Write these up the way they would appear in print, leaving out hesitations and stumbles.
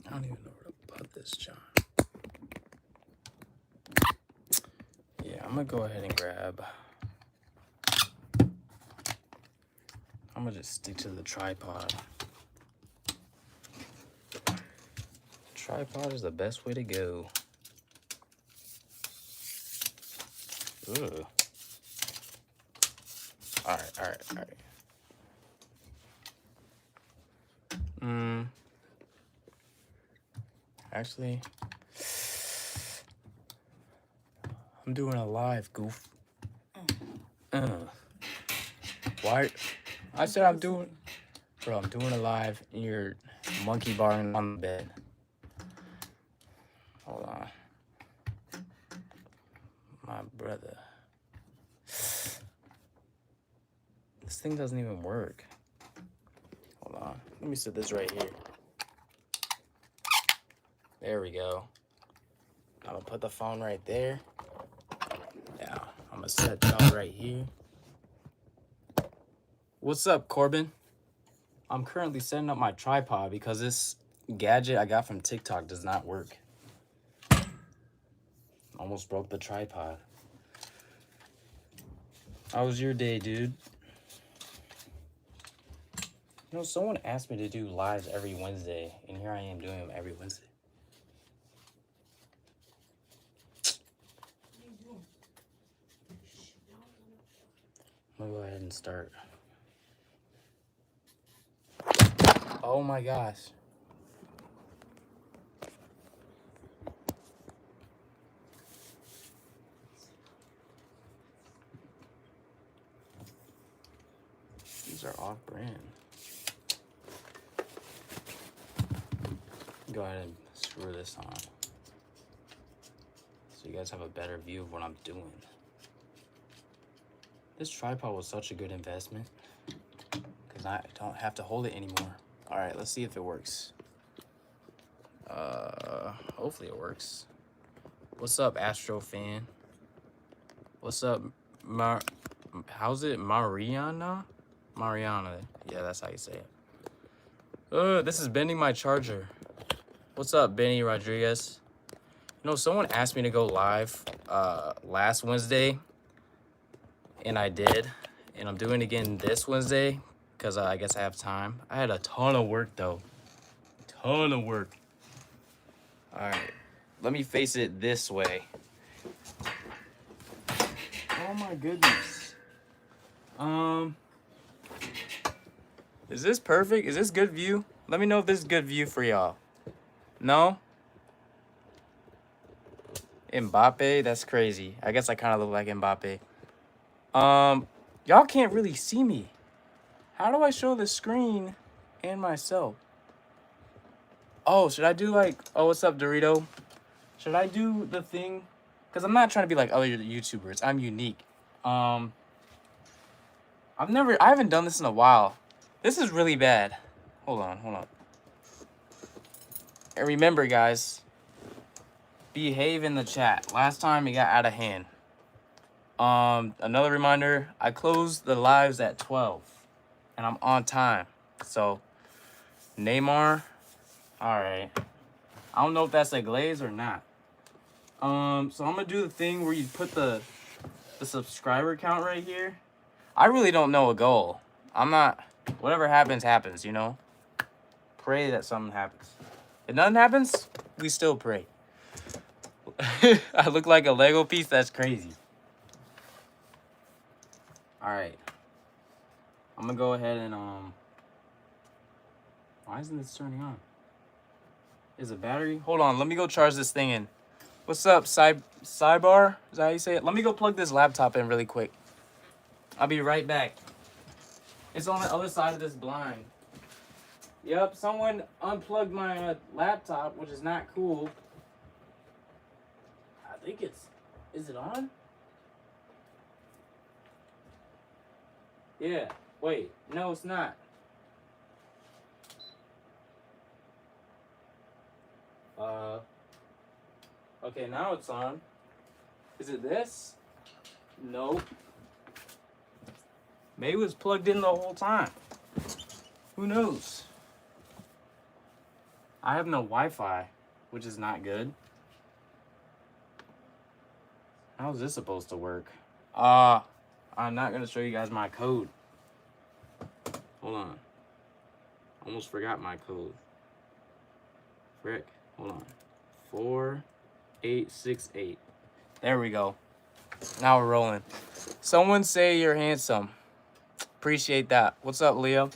I don't even know where to put this, John. Yeah, I'm gonna go ahead and grab. I'm gonna just stick to the tripod. Tripod is the best way to go. Ugh. All right. Actually, I'm doing a live, goof. Why? I said I'm doing, bro. I'm doing a live, and you're monkey barring on the bed. Hold on, my brother. This thing doesn't even work. Hold on. Let me set this right here. There we go. I'm gonna put the phone right there. Now, I'm gonna set y'all right here. What's up, Corbin? I'm currently setting up my tripod because this gadget I got from TikTok does not work. Almost broke the tripod. How was your day, dude? You know, someone asked me to do lives every Wednesday, and here I am doing them every Wednesday. I'm gonna go ahead and start. Oh my gosh. These are off brand. Go ahead and screw this on so you guys have a better view of what I'm doing. This tripod was such a good investment because I don't have to hold it anymore. All right, let's see if it works. Hopefully it works. What's up, Astro fan? What's up, how's it, Mariana? Mariana, yeah, that's how you say it. This is bending my charger. What's up, Benny Rodriguez? You know, someone asked me to go live last Wednesday, and I did. And I'm doing it again this Wednesday because I guess I have time. I had a ton of work, though. Ton of work. All right, let me face it this way. Oh my goodness. Is this perfect? Is this good view? Let me know if this is good view for y'all. No? Mbappe? That's crazy. I guess I kind of look like Mbappe. Y'all can't really see me. How do I show the screen and myself? Oh, should I do like, oh, what's up, Dorito? Should I do the thing? Because I'm not trying to be like other YouTubers. I'm unique. I haven't done this in a while. This is really bad. Hold on. And remember, guys, behave in the chat. Last time it got out of hand. Another reminder, I closed the lives at 12 and I'm on time. So Neymar, all right. I don't know if that's a glaze or not. So I'm gonna do the thing where you put the subscriber count right here. I really don't know a goal. I'm not, whatever happens, happens, you know? Pray that something happens. If nothing happens, we still pray. I look like a Lego piece? That's crazy. All right. I'm gonna go ahead and, why isn't this turning on? Is it battery? Hold on, let me go charge this thing in. What's up, Sidebar? Is that how you say it? Let me go plug this laptop in really quick. I'll be right back. It's on the other side of this blind. Yep, someone unplugged my laptop, which is not cool. I think is it on? Yeah, wait, no, it's not. Okay, now it's on. Is it this? Nope. Maybe it was plugged in the whole time. Who knows? I have no Wi-Fi, which is not good. How's this supposed to work? I'm not gonna show you guys my code. Hold on. Almost forgot my code. Frick. Hold on. 4868. There we go. Now we're rolling. Someone say you're handsome. Appreciate that. What's up, Leo?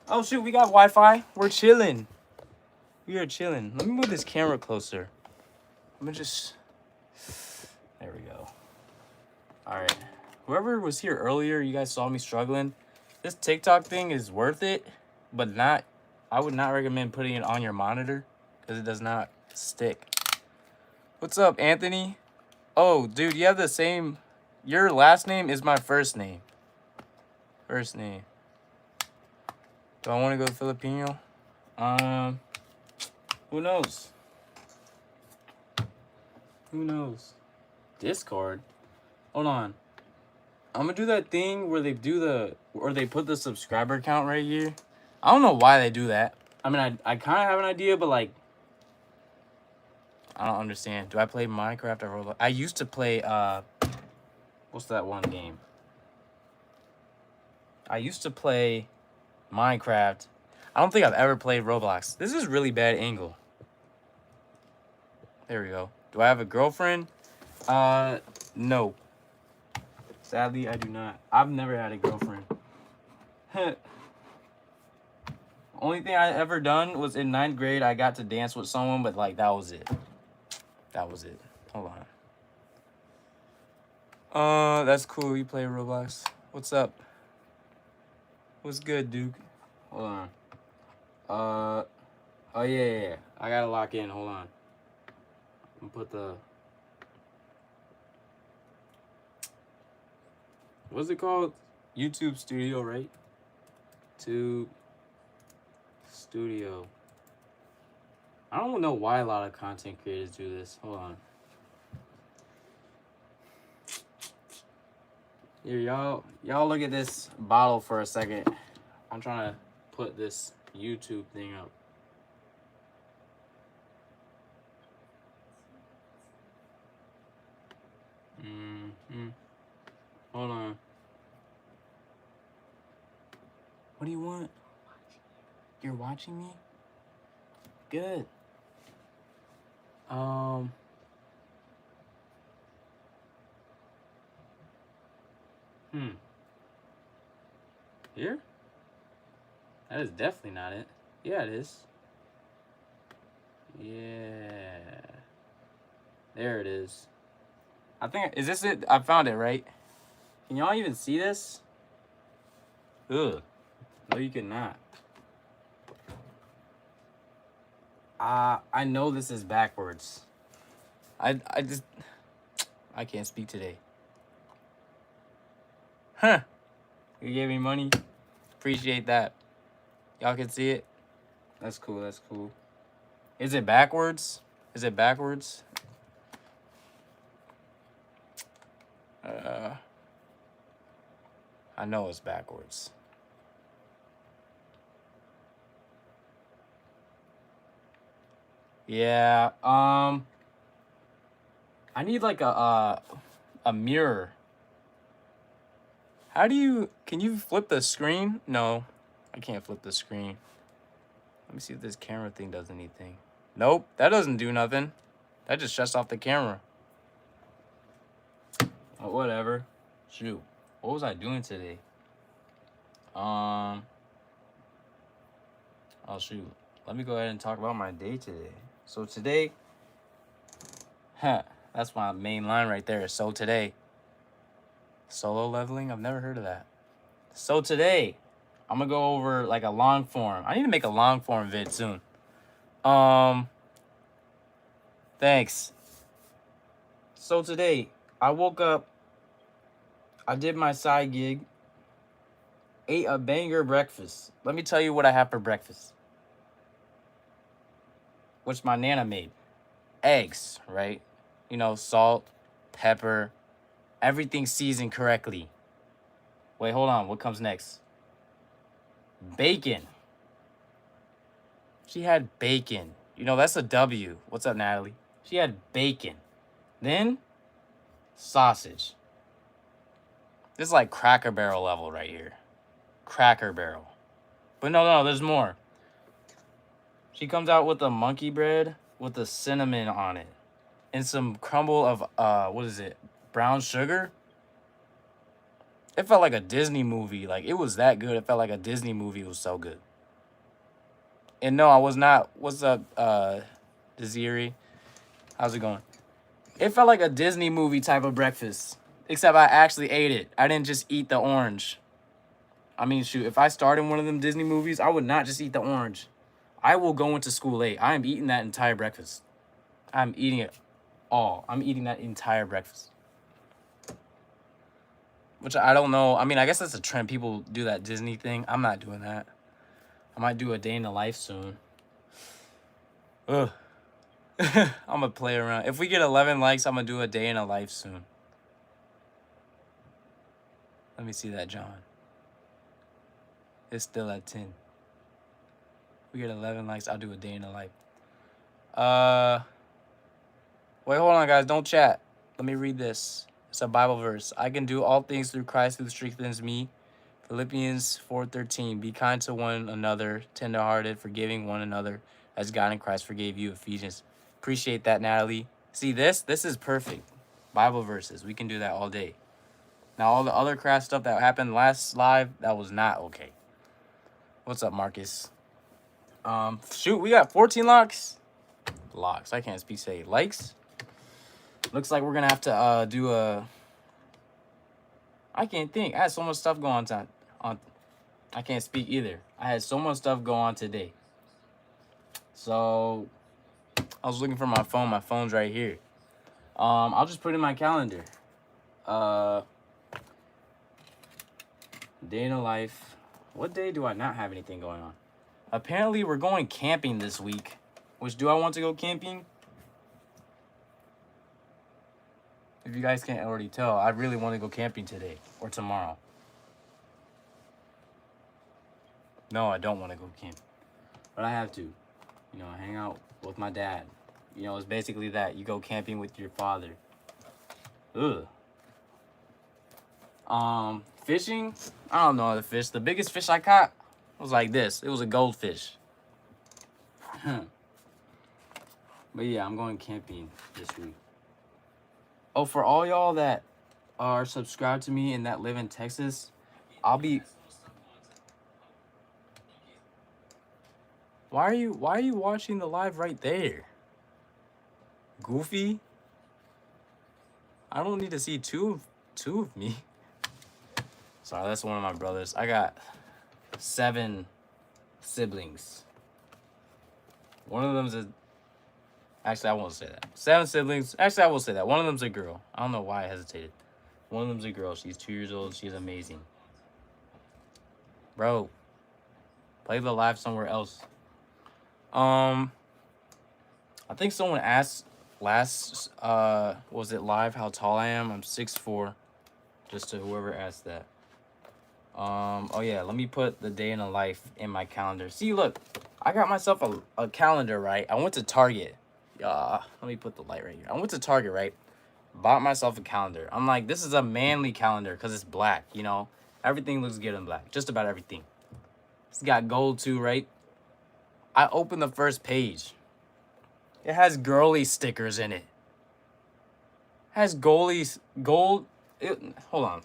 Oh shoot, we got Wi-Fi. We're chilling. We are chilling. Let me move this camera closer. Let me just... There we go. Alright. Whoever was here earlier, you guys saw me struggling. This TikTok thing is worth it, but not... I would not recommend putting it on your monitor because it does not stick. What's up, Anthony? Oh, dude, you have the same... Your last name is my first name. First name. Do I want to go Filipino? Who knows? Who knows? Discord? Hold on. I'm gonna do that thing where they put the subscriber count right here. I don't know why they do that. I mean, I kind of have an idea, but like, I don't understand. Do I play Minecraft or Roblox? I used to play, what's that one game? I used to play Minecraft. I don't think I've ever played Roblox. This is really bad angle. There we go. Do I have a girlfriend? No. Sadly, I do not. I've never had a girlfriend. Only thing I ever done was in 9th grade, I got to dance with someone, but like, that was it. That was it. Hold on. That's cool. You play Roblox. What's up? What's good, Duke? Hold on. Oh yeah. I gotta lock in. Hold on. I'm gonna put the... What's it called? YouTube Studio, right? Tube Studio. I don't know why a lot of content creators do this. Hold on. Here, y'all look at this bottle for a second. I'm trying to put this YouTube thing up. Hold on. What do you want? You're watching me? Good. Here? That is definitely not it. Yeah, it is. Yeah. There it is. I think, is this it? I found it, right? Can y'all even see this? Ugh. No, you cannot. I know this is backwards. I can't speak today. Huh. You gave me money. Appreciate that. Y'all can see it? That's cool, that's cool. Is it backwards? Is it backwards? I know it's backwards. Yeah, I need like a mirror. How do you, can you flip the screen? No, I can't flip the screen. Let me see if this camera thing does anything. Nope, that doesn't do nothing. That just shuts off the camera. Oh, whatever. Shoot, what was I doing today? Oh shoot, let me go ahead and talk about my day today. So today, that's my main line right there. So today, solo leveling, I've never heard of that. So today, I'm gonna go over like a long form. I need to make a long form vid soon. Thanks. So today, I woke up, I did my side gig, ate a banger breakfast. Let me tell you what I have for breakfast. Which my Nana made. Eggs, right? You know, salt, pepper, everything seasoned correctly. Wait, hold on. What comes next? Bacon. She had bacon. You know, that's a W. What's up, Natalie? She had bacon. Then, sausage. This is like Cracker Barrel level right here. Cracker Barrel. But no, there's more. She comes out with a monkey bread with the cinnamon on it. And some crumble of, what is it? Brown sugar? It felt like a Disney movie. Like, it was that good. It felt like a Disney movie. It was so good. And no, I was not. What's up, Desiree? How's it going? It felt like a Disney movie type of breakfast. Except I actually ate it. I didn't just eat the orange. I mean, shoot, if I started one of them Disney movies, I would not just eat the orange. I will go into school late. I am eating that entire breakfast. I'm eating it all. I'm eating that entire breakfast. Which I don't know. I mean, I guess that's a trend. People do that Disney thing. I'm not doing that. I might do a day in the life soon. Ugh. I'm going to play around. If we get 11 likes, I'm going to do a day in a life soon. Let me see that, John. It's still at 10. If we get 11 likes, I'll do a day in the life. Wait, hold on, guys. Don't chat. Let me read this. It's a Bible verse. I can do all things through Christ who strengthens me. Philippians 4:13. Be kind to one another, tenderhearted, forgiving one another, as God in Christ forgave you. Ephesians. Appreciate that, Natalie. See, this is perfect. Bible verses. We can do that all day. Now, all the other crap stuff that happened last live, that was not okay. What's up, Marcus? Shoot, we got 14 locks. Locks. I can't speak. Say likes. Looks like we're gonna have to do a. I can't think. I had so much stuff going on. I can't speak either. I had so much stuff go on today. So I was looking for my phone. My phone's right here. I'll just put it in my calendar. Day in a life. What day do I not have anything going on? Apparently, we're going camping this week. Which, do I want to go camping? If you guys can't already tell, I really want to go camping today or tomorrow. No, I don't want to go camping. But I have to. You know, hang out with my dad. You know, it's basically that. You go camping with your father. Ugh. Fishing? I don't know how to fish. The biggest fish I caught was like this. It was a goldfish. But yeah, I'm going camping this week. Oh, for all y'all that are subscribed to me and that live in Texas, I'll be... Why are you watching the live right there? Goofy? I don't need to see two of me. Sorry, that's one of my brothers. I got 7 siblings. One of them's a... Actually, I won't say that. 7 siblings. Actually, I will say that. One of them's a girl. I don't know why I hesitated. One of them's a girl. She's 2 years old. She's amazing. Bro, play the live somewhere else. I think someone asked last, was it live how tall I am? I'm 6'4", just to whoever asked that. Oh yeah, let me put the day in a life in my calendar. See, look, I got myself a calendar, right? I went to Target. Let me put the light right here. I went to Target, right? Bought myself a calendar. I'm like, this is a manly calendar because it's black, you know? Everything looks good in black. Just about everything. It's got gold too, right? I opened the first page. It has girly stickers in it. Has gold. Hold on.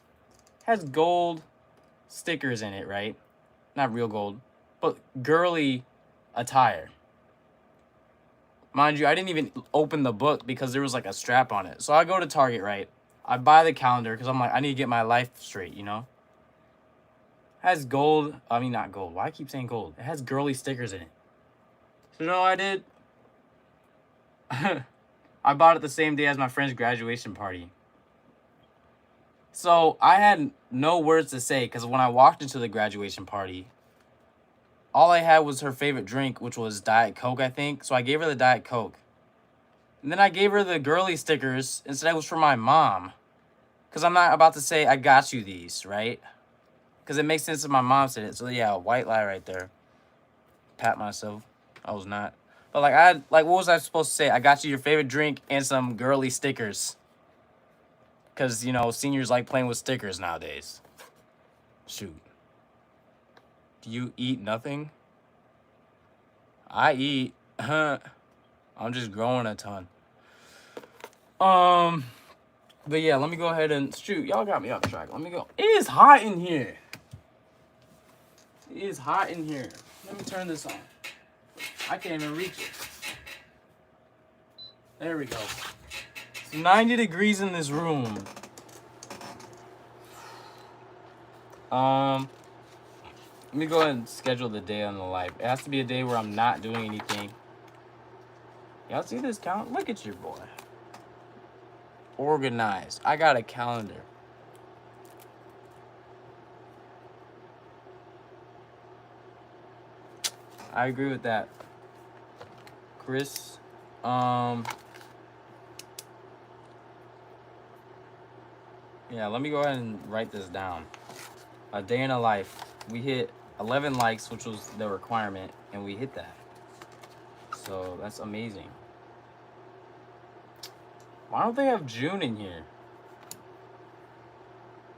Has gold stickers in it, right? Not real gold, but girly attire. Mind you, I didn't even open the book because there was like a strap on it. So I go to Target, right? I buy the calendar because I'm like, I need to get my life straight, you know? Has gold. I mean, not gold. Why I keep saying gold? It has girly stickers in it. So you know what I did? I bought it the same day as my friend's graduation party. So I had no words to say because when I walked into the graduation party, all I had was her favorite drink, which was Diet Coke, I think. So I gave her the Diet Coke. And then I gave her the girly stickers and said it was for my mom. Because I'm not about to say, I got you these, right? Because it makes sense if my mom said it. So yeah, white lie right there. Pat myself. I was not. But like I had, like what was I supposed to say? I got you your favorite drink and some girly stickers. Cause you know seniors like playing with stickers nowadays. Shoot. Do you eat nothing? I eat. I'm just growing a ton. But yeah, let me go ahead and shoot. Y'all got me off track. Let me go. It is hot in here. It is hot in here. Let me turn this on. I can't even reach it. There we go. It's 90 degrees in this room. Let me go ahead and schedule the day on the life. It has to be a day where I'm not doing anything. Y'all see this calendar? Look at your boy. Organized. I got a calendar. I agree with that. Chris, yeah, let me go ahead and write this down. A day in a life. We hit 11 likes, which was the requirement, and we hit that. So that's amazing. Why don't they have June in here?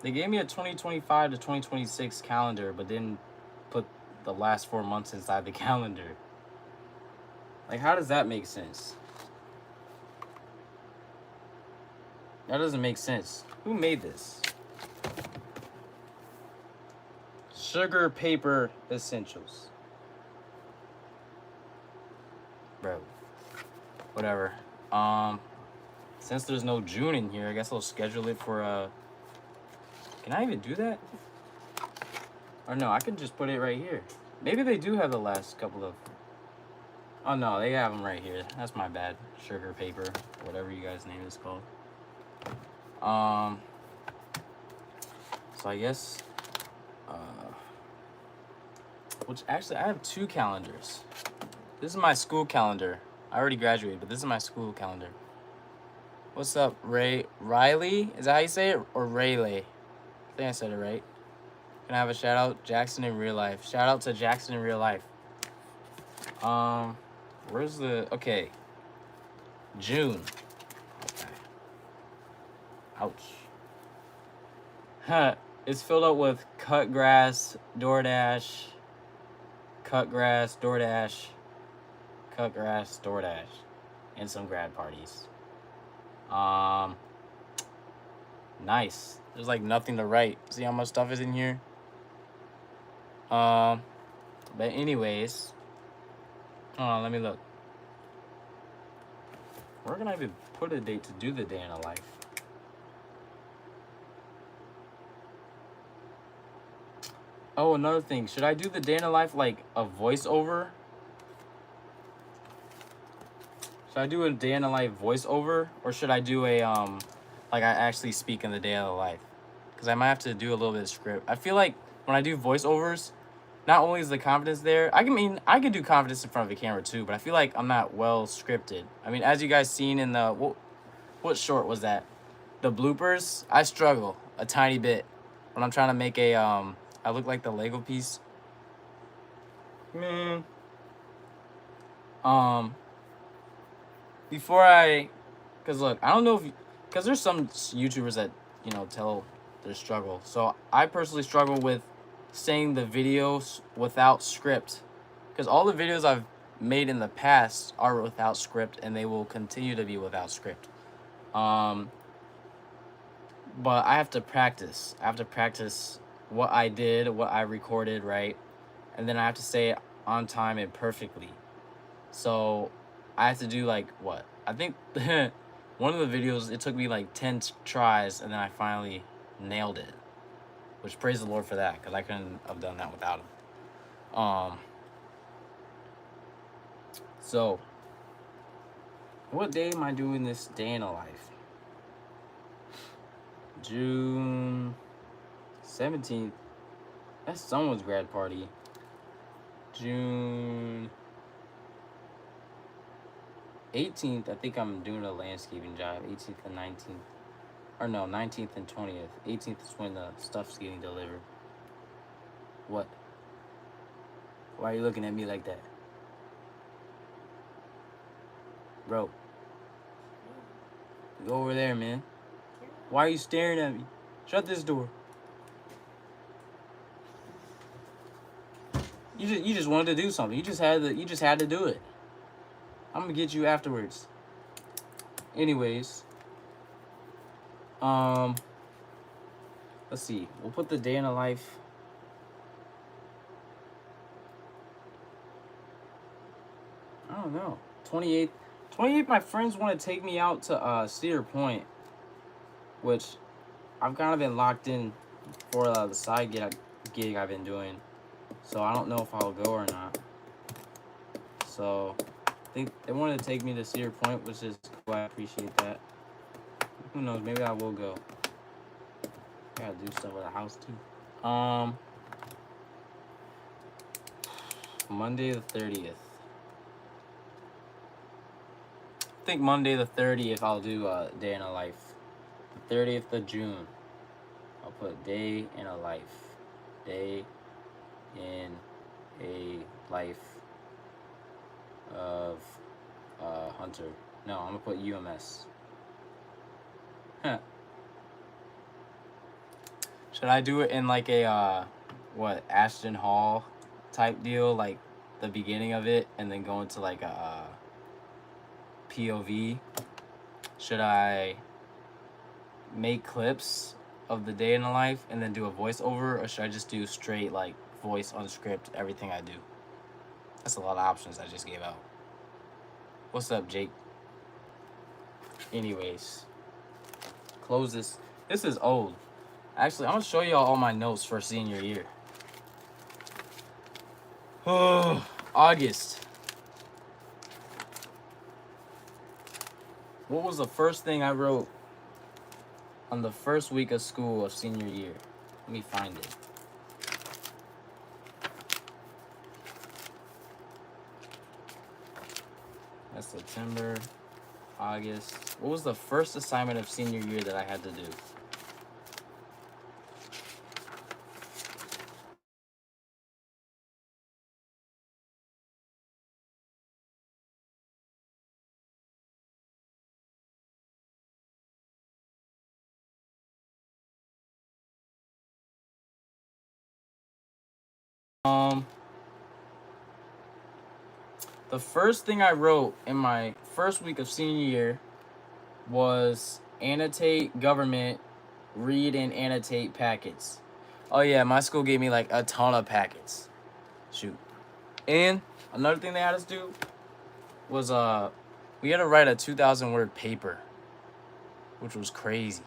They gave me a 2025 to 2026 calendar, but didn't put the last 4 months inside the calendar. Like, how does that make sense? That doesn't make sense. Who made this? Sugar Paper Essentials. Bro. Whatever. Since there's no June in here, I guess I'll schedule it for Can I even do that? Or no, I can just put it right here. Maybe they do have the last couple of... Oh no, they have them right here. That's my bad. Sugar Paper, whatever you guys' name is called. So I guess... which actually, I have 2 calendars. This is my school calendar. I already graduated, but this is my school calendar. What's up, Riley? Is that how you say it? Or Rayleigh? I think I said it right. Can I have a shout out? Jackson in real life. Shout out to Jackson in real life. Where's the... Okay. June. Okay. Ouch. Huh. It's filled up with cut grass, DoorDash, cut grass, DoorDash, cut grass, DoorDash, and some grad parties. Nice. There's like nothing to write. See how much stuff is in here? But anyways, hold on, let me look. Where can I even put a date to do the day in a life? Oh, another thing. Should I do the day in a life like a voiceover? Should I do a day in a life voiceover? Or should I do a, like I actually speak in the day of the life? Because I might have to do a little bit of script. I feel like when I do voiceovers, not only is the confidence there, I can do confidence in front of a camera too, but I feel like I'm not well scripted. I mean, as you guys seen in the, what short was that? The bloopers, I struggle a tiny bit when I'm trying to make a, I look like the Lego piece. Man. Before because look, I don't know if, because there's some YouTubers that, you know, tell their struggle. So I personally struggle with saying the videos without script. Because all the videos I've made in the past are without script, and they will continue to be without script. But I have to practice. I have to practice what I did, what I recorded, right? And then I have to say it on time and perfectly. So I have to do like what? I think one of the videos, it took me like 10 tries, and then I finally nailed it. Which, praise the Lord for that, because I couldn't have done that without him. So, what day am I doing this day in a life? June 17th. That's someone's grad party. June 18th, I think I'm doing a landscaping job. 18th and 19th. Or no, 19th and 20th. 18th is when the stuff's getting delivered. What? Why are you looking at me like that? Bro, go over there, man. Why are you staring at me? Shut this door. You just wanted to do something. You just had to do it. I'm gonna get you afterwards. Anyways, let's see. We'll put the day in a life. I don't know. 28th. 28th, my friends want to take me out to Cedar Point, which I've kind of been locked in for the side gig I've been doing. So I don't know if I'll go or not. So I think they wanted to take me to Cedar Point, which is cool. I appreciate that. Who knows? Maybe I will go. I gotta do stuff with the house too. Monday the 30th. I think Monday the 30th I'll do a day in a life. The 30th of June. I'll put day in a life. Day in a life of Hunter. No, I'm gonna put UMS. Huh. Should I do it in like a Ashton Hall type deal, like the beginning of it, and then go into like a POV? Should I make clips of the day in the life and then do a voiceover, or should I just do straight like voice unscript everything I do? That's a lot of options I just gave out. What's up, Jake? Anyways, close this. This is old. Actually, I'm gonna show y'all all my notes for senior year. Oh, August. What was the first thing I wrote on the first week of school of senior year? Let me find it. That's September, August. What was the first assignment of senior year that I had to do? The first thing I wrote in my first week of senior year was annotate government, read and annotate packets. Oh yeah, my school gave me like a ton of packets. Shoot. And another thing they had us do was we had to write a 2,000 word paper, which was crazy.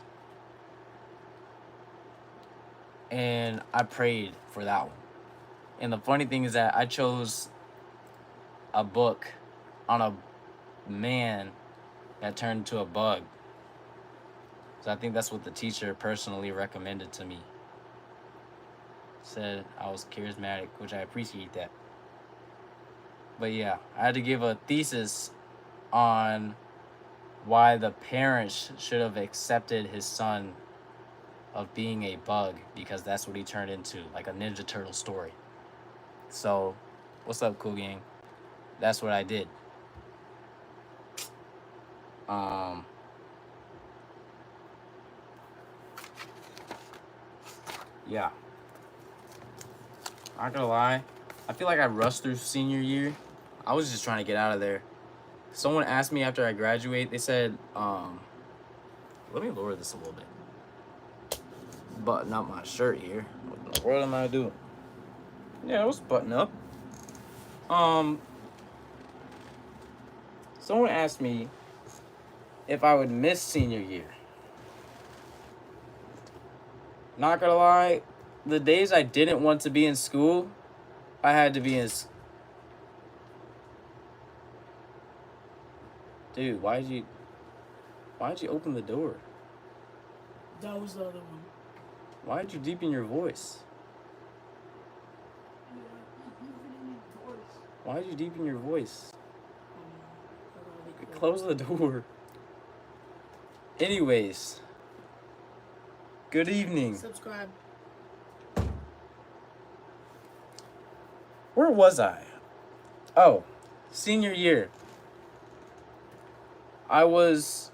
And I prayed for that one. And the funny thing is that I chose a book on a man that turned into a bug. So I think that's what the teacher personally recommended to me. Said I was charismatic, which I appreciate that. But yeah, I had to give a thesis on why the parents should have accepted his son of being a bug, because that's what he turned into, like a Ninja Turtle story. So, what's up, cool gang? That's what I did. Yeah. Not gonna lie, I feel like I rushed through senior year. I was just trying to get out of there. Someone asked me after I graduate, they said, let me lower this a little bit. Button up my shirt here. What in the world am I doing? Yeah, it was button up. Someone asked me if I would miss senior year. Not gonna lie, the days I didn't want to be in school, I had to be in. Dude, why'd you open the door? That was the other one. Why'd you deepen your voice? Why'd you deepen your voice? Close the door. Anyways, good evening. Subscribe. Where was I? Oh, senior year. I was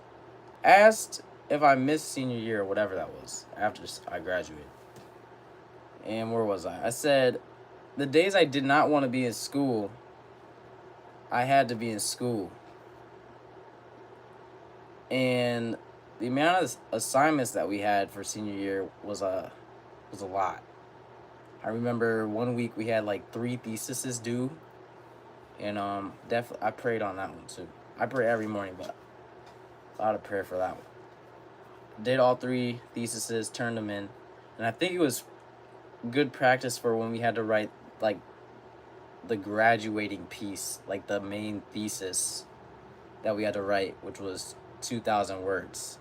asked if I missed senior year or whatever that was after I graduated. And where was I? I said the days I did not want to be in school, I had to be in school. And the amount of assignments that we had for senior year was a lot. I remember one week we had like 3 theses due, and definitely I prayed on that one too. I pray every morning, but a lot of prayer for that one. Did all 3 theses, turned them in, and I think it was good practice for when we had to write like the graduating piece, like the main thesis that we had to write, which was 2,000 words.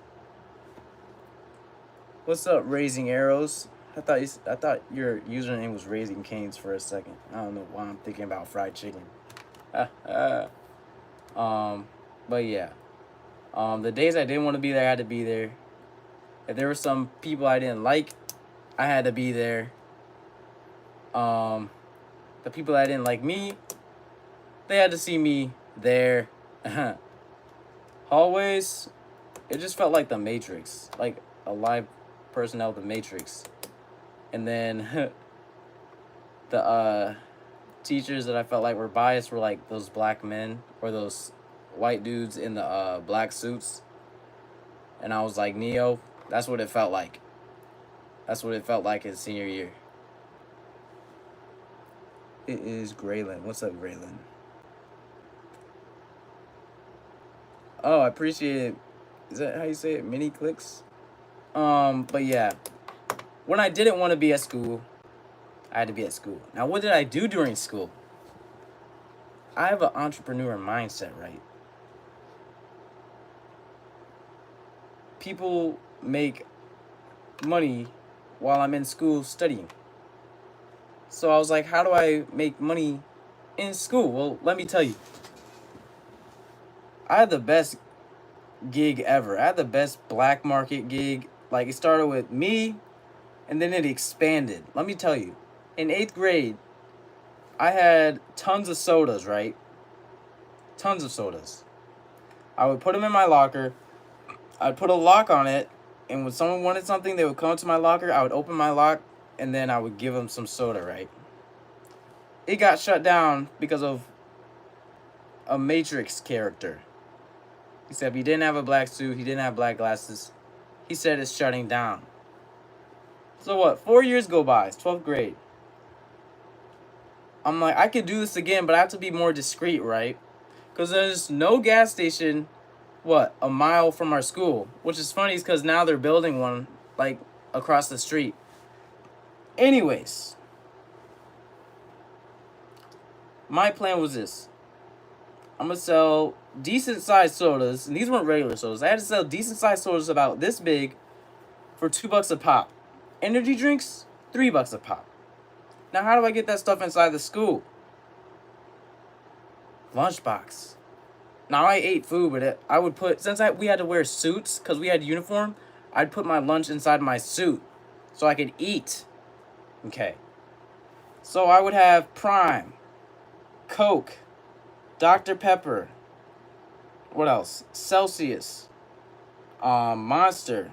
What's up, Raising Arrows? I thought your username was Raising Canes for a second. I don't know why I'm thinking about fried chicken. But yeah. The days I didn't want to be there, I had to be there. If there were some people I didn't like, I had to be there. The people that didn't like me, they had to see me there. Hallways, it just felt like the Matrix, like a live person out of the Matrix. And then the teachers that I felt like were biased were like those black men or those white dudes in the black suits. And I was like, Neo, that's what it felt like. That's what it felt like in senior year. It is Graylin. What's up, Graylin? Oh, I appreciate it. Is that how you say it? Mini clicks? But yeah. When I didn't want to be at school, I had to be at school. Now, what did I do during school? I have an entrepreneur mindset, right? People make money while I'm in school studying. So I was like, how do I make money in school? Well, let me tell you. I had the best gig ever. I had the best black market gig. Like, it started with me, and then it expanded. Let me tell you. In 8th grade, I had tons of sodas, right? Tons of sodas. I would put them in my locker. I'd put a lock on it, and when someone wanted something, they would come to my locker. I would open my lock, and then I would give them some soda, right? It got shut down because of a Matrix character. He said if he didn't have a black suit, he didn't have black glasses, he said it's shutting down. So what? 4 years go by. It's 12th grade. I'm like, I could do this again, but I have to be more discreet, right? Because there's no gas station, a mile from our school. Which is funny because now they're building one, like, across the street. Anyways. My plan was this. I'm going to sell decent-sized sodas. And these weren't regular sodas. I had to sell decent-sized sodas about this big for $2 a pop. Energy drinks, $3 a pop. Now, how do I get that stuff inside the school? Lunchbox. Now, I ate food, but I would put... Since we had to wear suits, because we had uniform, I'd put my lunch inside my suit so I could eat. Okay. So, I would have Prime, Coke, Dr. Pepper. What else? Celsius. Monster.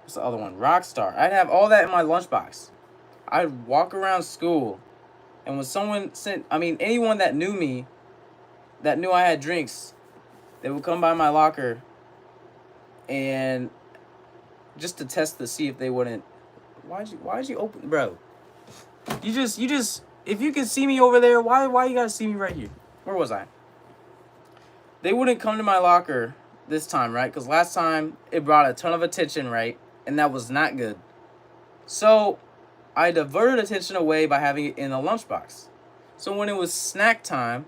What's the other one? Rockstar. I'd have all that in my lunchbox. I'd walk around school, and when someone anyone that knew me, that knew I had drinks, they would come by my locker, and just to test to see if they wouldn't. Why'd you open, bro? You just. If you can see me over there, why you gotta see me right here? Where was I? They wouldn't come to my locker this time, right? Because last time it brought a ton of attention, right? And that was not good. So I diverted attention away by having it in a lunchbox. So when it was snack time,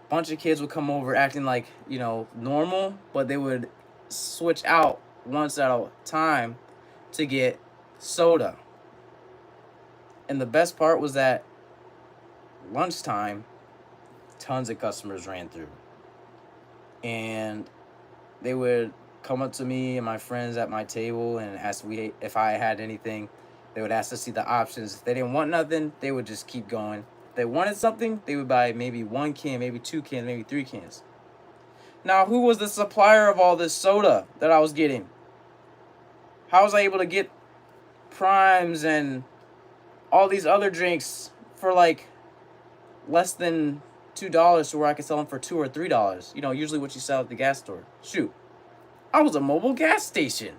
a bunch of kids would come over acting like, normal, but they would switch out once at a time to get soda. And the best part was that lunchtime, tons of customers ran through. And they would come up to me and my friends at my table and ask me if I had anything. They would ask to see the options. If they didn't want nothing, they would just keep going. If they wanted something, they would buy maybe 1 can, maybe 2 cans, maybe 3 cans. Now, who was the supplier of all this soda that I was getting? How was I able to get Primes and all these other drinks for like less than $2 to where I could sell them for $2 or $3? You know, usually what you sell at the gas store. Shoot, I was a mobile gas station.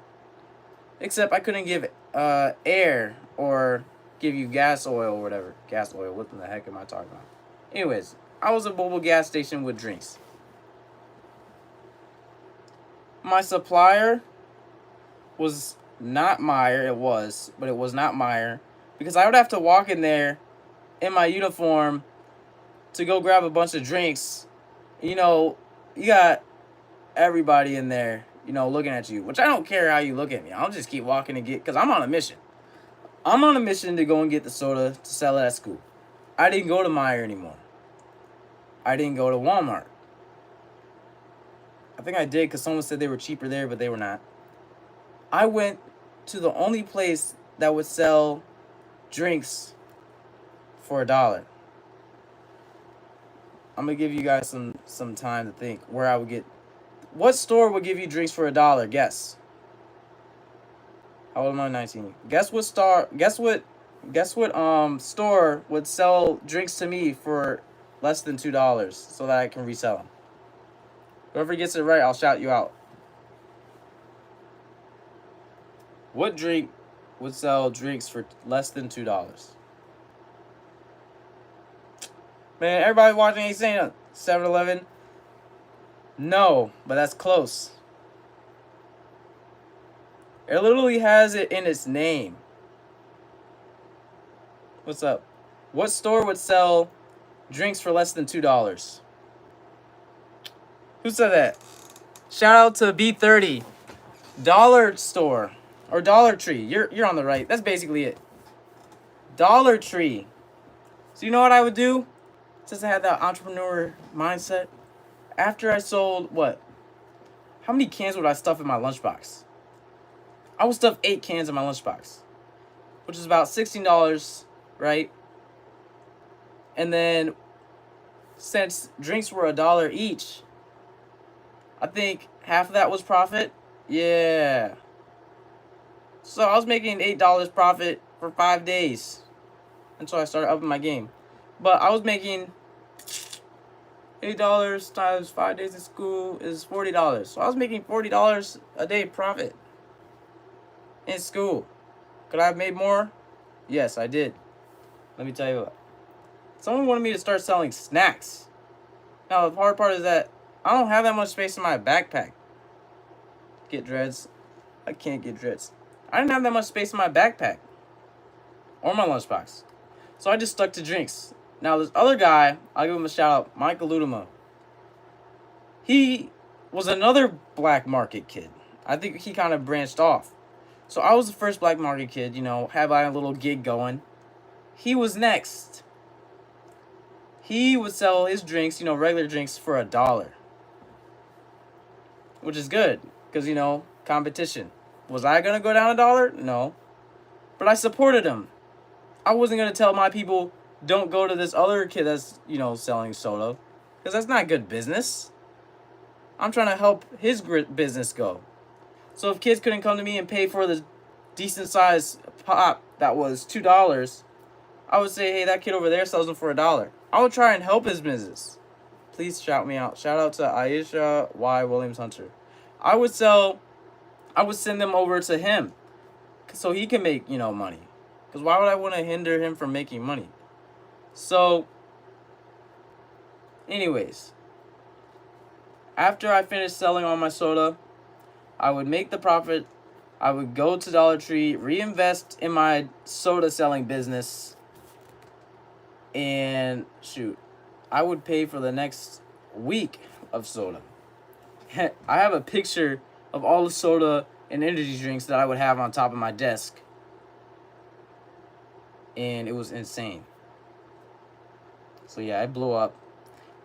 Except I couldn't give air or give you gas oil or whatever. Gas oil, what the heck am I talking about? Anyways, I was a mobile gas station with drinks. My supplier was not Meyer. It was, but it was not Meyer. Because I would have to walk in there in my uniform to go grab a bunch of drinks. You know, you got everybody in there, you know, looking at you. Which I don't care how you look at me. I'll just keep walking and get, because I'm on a mission. I'm on a mission to go and get the soda to sell it at school. I didn't go to Meyer anymore. I didn't go to Walmart. I think I did because someone said they were cheaper there, but they were not. I went to the only place that would sell drinks for $1. I'm going to give you guys some time to think where I would get. What store would give you drinks for $1? Guess. How old am I? 19. Guess what store would sell drinks to me for less than $2 so that I can resell them? Whoever gets it right, I'll shout you out. What drink would sell drinks for less than $2? Man, everybody watching ain't saying it. 7-Eleven? No, but that's close. It literally has it in its name. What's up? What store would sell drinks for less than $2? Who said that? Shout out to B30. Dollar Store. Or Dollar Tree. You're on the right. That's basically it. Dollar Tree. So you know what I would do? Since I had that entrepreneur mindset. After I sold, what? How many cans would I stuff in my lunchbox? I would stuff 8 cans in my lunchbox. Which is about $16, right? And then, since drinks were $1 each, I think half of that was profit. Yeah. So I was making $8 profit for 5 days until I started upping my game. But I was making $8 times 5 days of school is $40. So I was making $40 a day profit in school. Could I have made more? Yes, I did. Let me tell you what. Someone wanted me to start selling snacks. Now, the hard part is that I don't have that much space in my backpack. Get dreads. I can't get dreads. I didn't have that much space in my backpack. Or my lunchbox. So I just stuck to drinks. Now, this other guy, I'll give him a shout out, Michael Ludema. He was another black market kid. I think he kind of branched off. So I was the first black market kid, you know, had my little gig going. He was next. He would sell his drinks, you know, regular drinks for $1. Which is good, because, you know, competition. Was I going to go down $1? No. But I supported him. I wasn't going to tell my people, don't go to this other kid that's, you know, selling soda. Because that's not good business. I'm trying to help his business go. So if kids couldn't come to me and pay for the decent sized pop that was $2, I would say, hey, that kid over there sells them for $1. I would try and help his business. Please shout me out. Shout out to Aisha Y. Williams Hunter. I would send them over to him so he can make, you know, money. Because why would I want to hinder him from making money? So, anyways, after I finished selling all my soda, I would make the profit. I would go to Dollar Tree, reinvest in my soda selling business, and shoot, I would pay for the next week of soda. I have a picture of all the soda and energy drinks that I would have on top of my desk. And it was insane. So yeah, it blew up.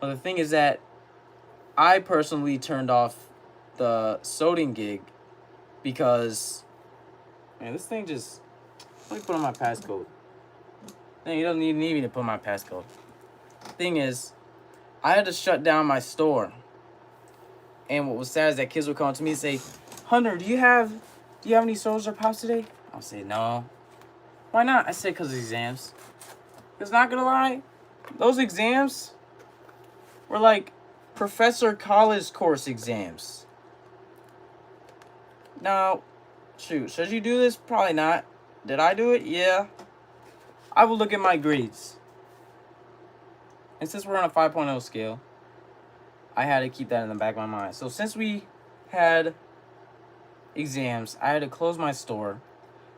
But the thing is that I personally turned off the soding gig because, man, this thing just, let me put on my passcode. Dang, you don't need me to put my passcode. Thing is, I had to shut down my store And what was sad is that kids would come up to me and say, Hunter, do you have any sodas or pops today? I'll say, no. Why not? I said, because of exams. Because not going to lie, those exams were like professor college course exams. Now, shoot, should you do this? Probably not. Did I do it? Yeah. I will look at my grades. And since we're on a 5.0 scale, I had to keep that in the back of my mind. So since we had exams, I had to close my store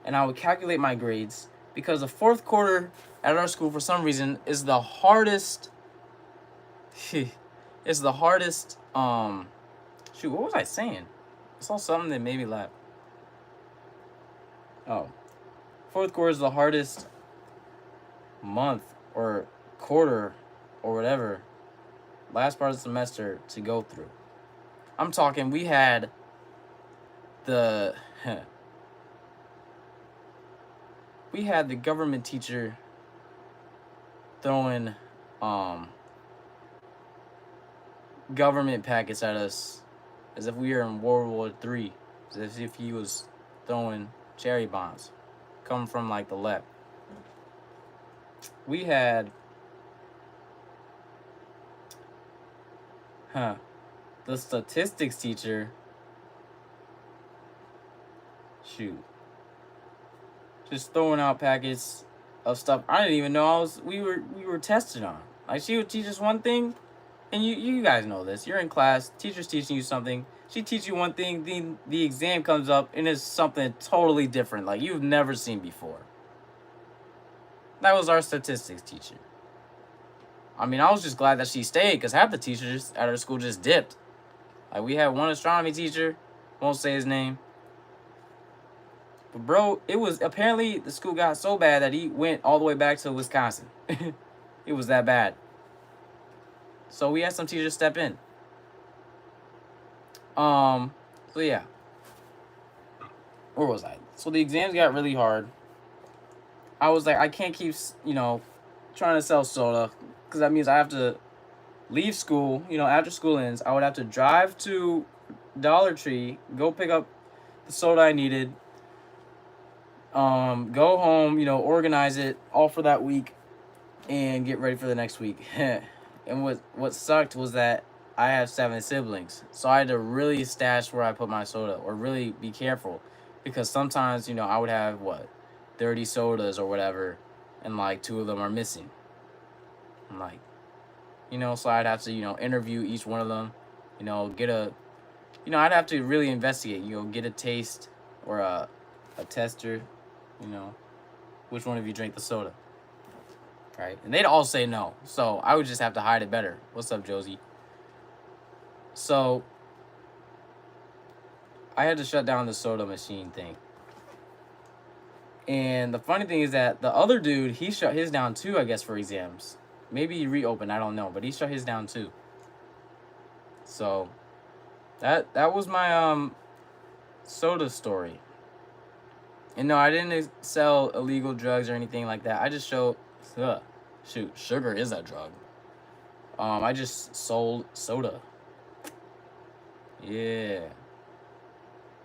and I would calculate my grades because the fourth quarter at our school, for some reason, is the hardest. It's the hardest. Shoot, what was I saying? I saw something that made me laugh. Oh, fourth quarter is the hardest month or quarter or whatever, last part of the semester to go through. I'm talking, we had the government teacher throwing government packets at us as if we were in World War III, as if he was throwing cherry bombs coming from like the left. We had the statistics teacher, shoot, just throwing out packets of stuff I didn't even know we were tested on. Like, she would teach us one thing, and you guys know this. You're in class, teacher's teaching you something. She teaches you one thing, the exam comes up and it's something totally different, like you've never seen before. That was our statistics teacher. I mean, I was just glad that she stayed because half the teachers at our school just dipped. Like, we had one astronomy teacher, won't say his name. But bro, it was apparently the school got so bad that he went all the way back to Wisconsin. It was that bad. So we had some teachers step in. So yeah. Where was I? So the exams got really hard. I was like, I can't keep, trying to sell soda because that means I have to leave school, after school ends. I would have to drive to Dollar Tree, go pick up the soda I needed, go home, organize it all for that week and get ready for the next week. And what sucked was that I have 7 siblings, so I had to really stash where I put my soda, or really be careful, because sometimes, I would have 30 sodas or whatever, and like 2 of them are missing. I'm like, so I'd have to, interview each one of them, get a, I'd have to really investigate, get a taste or a tester, which one of you drank the soda, right? And they'd all say no, so I would just have to hide it better. What's up, Josie? So I had to shut down the soda machine thing. And the funny thing is that the other dude, he shut his down too, I guess, for exams. Maybe he reopened, I don't know, but he shut his down too. So that was my soda story. And no, I didn't sell illegal drugs or anything like that. I just showed, shoot, sugar is a drug. I just sold soda. Yeah,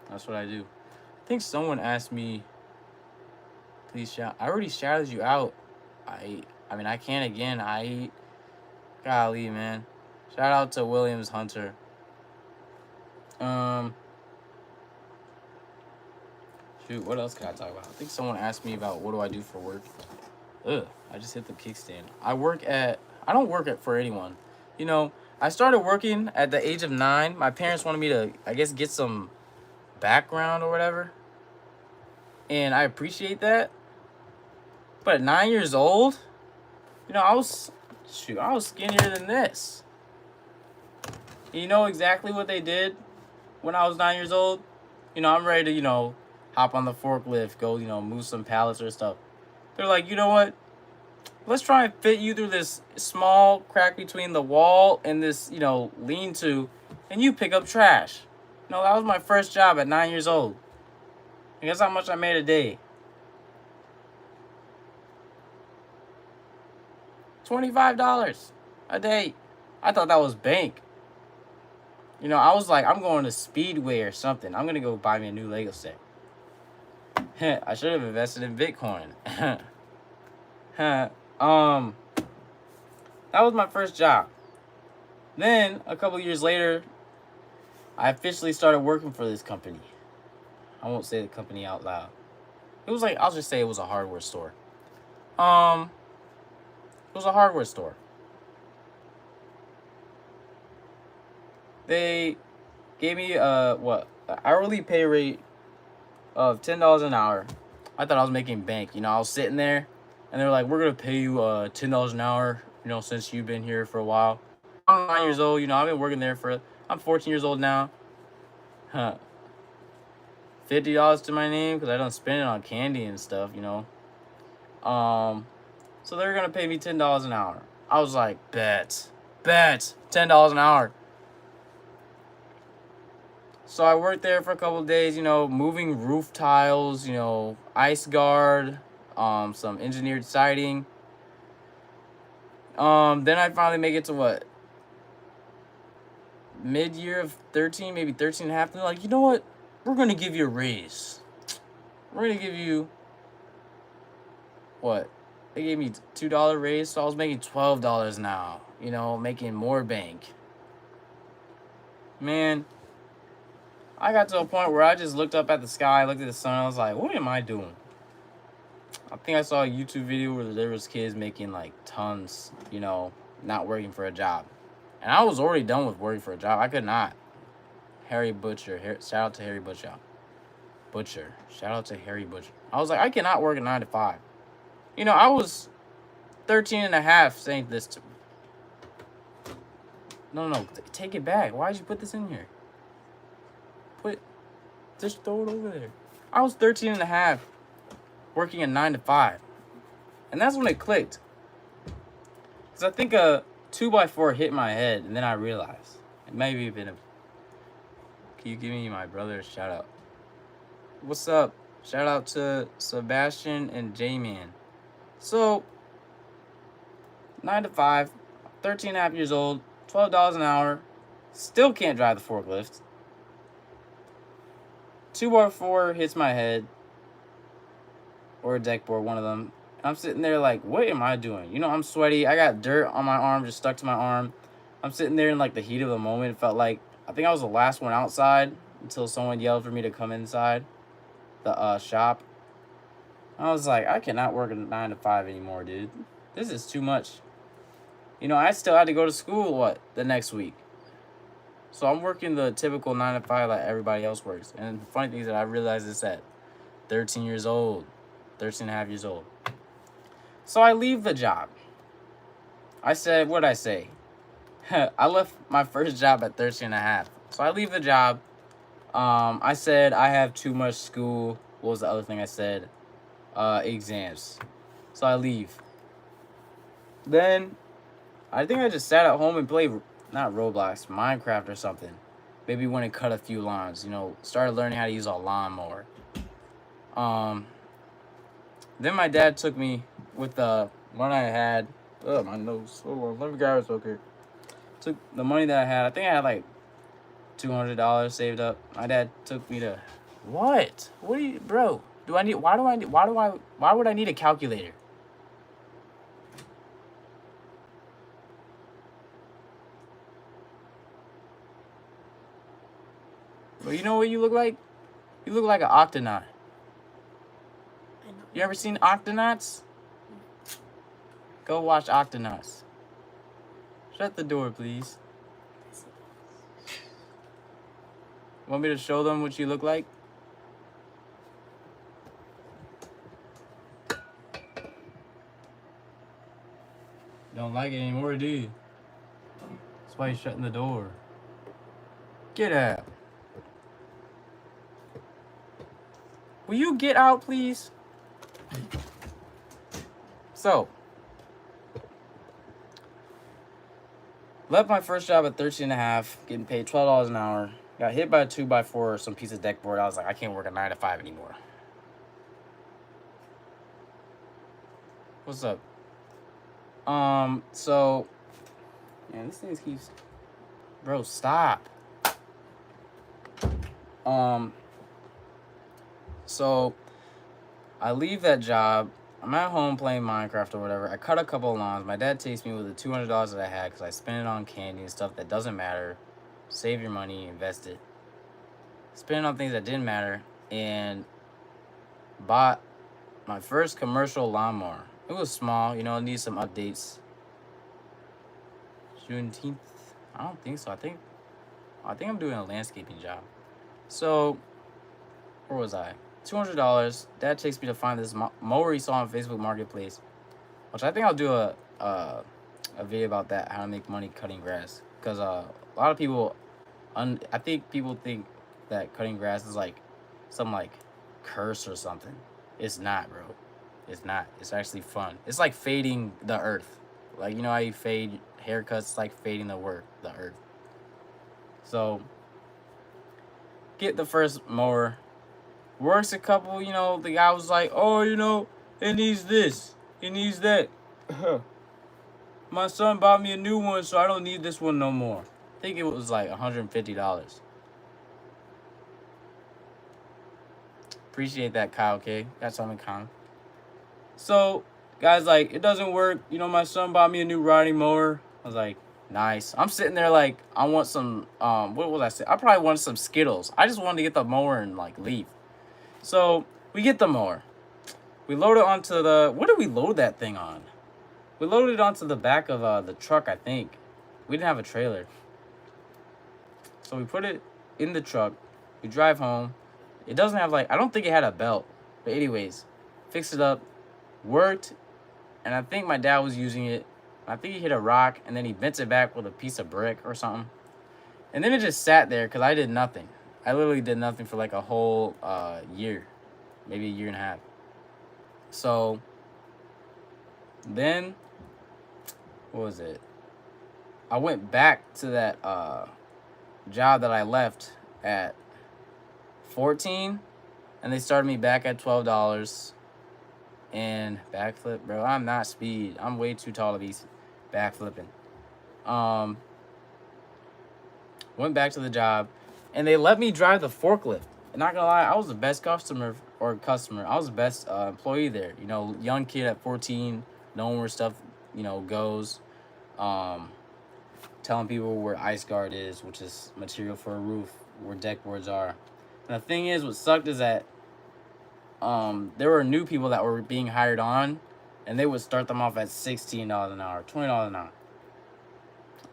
that's what I do. I think someone asked me, please shout. I already shouted you out. I mean, I can again. Golly, man. Shout out to Williams Hunter. Shoot, what else can I talk about? I think someone asked me about what do I do for work. I just hit the kickstand. I don't work for anyone. I started working at the age of 9. My parents wanted me to, I guess, get some background or whatever. And I appreciate that. But at 9 years old, I was skinnier than this. You know exactly what they did when I was 9 years old? I'm ready to, hop on the forklift, go, move some pallets or stuff. They're like, you know what? Let's try and fit you through this small crack between the wall and this, lean-to, and you pick up trash. That was my first job at 9 years old. And guess how much I made a day? $25 a day. I thought that was bank. You know, I was like, I'm going to Speedway or something. I'm gonna go buy me a new Lego set. I should have invested in Bitcoin. That was my first job. Then a couple years later, I officially started working for this company. I won't say the company out loud. It was like, I'll just say it was a hardware store. It was a hardware store. They gave me an hourly pay rate of $10 an hour. I thought I was making bank. You know, I was sitting there, and they're like, "We're gonna pay you $10 an hour. You know, since you've been here for a while." I'm 9 years old. You know, I've been working there for. I'm 14 years old now. Huh. $50 to my name because I don't spend it on candy and stuff. You know. So they're gonna pay me $10 an hour. I was like, bet, $10 an hour. So I worked there for a couple of days, you know, moving roof tiles, you know, ice guard, some engineered siding. Then I finally make it to what? Mid-year of 13, maybe 13 and a half. They're like, you know what? We're going to give you a raise. We're going to give you, what? They gave me $2 raise, so I was making $12 now, you know, making more bank. Man, I got to a point where I just looked up at the sky, looked at the sun, I was like, what am I doing? I think I saw a YouTube video where there was kids making like tons, you know, not working for a job. And I was already done with working for a job. I could not. Harry Butcher. Shout out to Harry Butcher. Shout out to Harry Butcher. I was like, I cannot work a 9 to 5. You know, I was 13 and a half saying this to me. No, take it back. Why'd you put this in here? Just throw it over there. I was 13 and a half working a 9 to 5. And that's when it clicked. Because I think a 2x4 hit my head, and then I realized. It may have been a... Can you give me my brother's shout out? What's up? Shout out to Sebastian and J-Man. So, 9 to 5, 13 and a half years old, $12 an hour, still can't drive the forklift. 2x4 hits my head, or a deck board, one of them. And I'm sitting there like, what am I doing? You know, I'm sweaty. I got dirt on my arm, just stuck to my arm. I'm sitting there in like the heat of the moment. It felt like, I think I was the last one outside until someone yelled for me to come inside the shop. I was like, I cannot work a 9 to 5 anymore, dude. This is too much. You know, I still had to go to school, the next week. So I'm working the typical 9 to 5 like everybody else works. And the funny thing is that I realized this at 13 years old. 13 and a half years old. So I leave the job. I said, what'd I say? I left my first job at 13 and a half. So I leave the job. I said I have too much school. What was the other thing I said? Exams. So I leave. Then I think I just sat at home and played, not Roblox, Minecraft or something. Maybe went and cut a few lawns, you know, started learning how to use a lawnmower. Then my dad took me with the money I had. Oh, my nose. Hold on, let me grab it real quick. Took the money that I had. I think I had like $200 saved up. My dad took me to... What? What do you... Bro, why would I need a calculator? Bro, you know what you look like? You look like an octonaut. You ever seen Octonauts? Go watch Octonauts. Shut the door, please. Want me to show them what you look like? Don't like it anymore, do you? That's why you're shutting the door. Get out. Will you get out, please? So, left my first job at 13 and a half, getting paid $12 an hour. Got hit by a 2x4 or some piece of deck board. I was like, I can't work a 9 to 5 anymore. What's up? So, man, this thing keeps... Bro, stop. So I leave that job. I'm at home playing Minecraft or whatever. I cut a couple of lawns. My dad takes me with the $200 that I had because I spent it on candy and stuff that doesn't matter. Save your money, invest it. Spend it on things that didn't matter, and bought my first commercial lawnmower. It was small, you know, it needs some updates. Juneteenth? I don't think so. I think I'm doing a landscaping job. So, where was I? $200. Dad takes me to find this mower he saw on Facebook Marketplace, which I think I'll do a video about that, how to make money cutting grass. Because a lot of people, I think people think that cutting grass is like some like curse or something. It's not, bro. It's not. It's actually fun. It's like fading the earth. Like, you know how you fade haircuts? It's like fading the earth. So, get the first mower. Works a couple, you know, the guy was like, oh, you know, it needs this. It needs that. My son bought me a new one, so I don't need this one no more. I think it was like $150. Appreciate that, Kyle, okay? Got something in common. So, guys, like, it doesn't work. You know, my son bought me a new riding mower. I was like, nice. I'm sitting there like, I want some, what was I say? I probably wanted some Skittles. I just wanted to get the mower and, like, leave. So, we get the mower. We load it onto the, what did we load that thing on? We loaded it onto the back of the truck, I think. We didn't have a trailer. So, we put it in the truck. We drive home. It doesn't have, like, I don't think it had a belt. But anyways, fixed it up. Worked. And I think my dad was using it. I think he hit a rock, and then he bent it back with a piece of brick or something. And then it just sat there because I did nothing. I literally did nothing for like a whole year. Maybe a year and a half. So, then, what was it? I went back to that job that I left at 14, and they started me back at $12. And backflip, bro. I'm not speed. I'm way too tall to be backflipping. Went back to the job, and they let me drive the forklift. And not gonna lie, I was the best customer. I was the best employee there. You know, young kid at 14, knowing where stuff, you know, goes. Telling people where ice guard is, which is material for a roof, where deck boards are. And the thing is, what sucked is that there were new people that were being hired on, and they would start them off at $16 an hour, $20 an hour.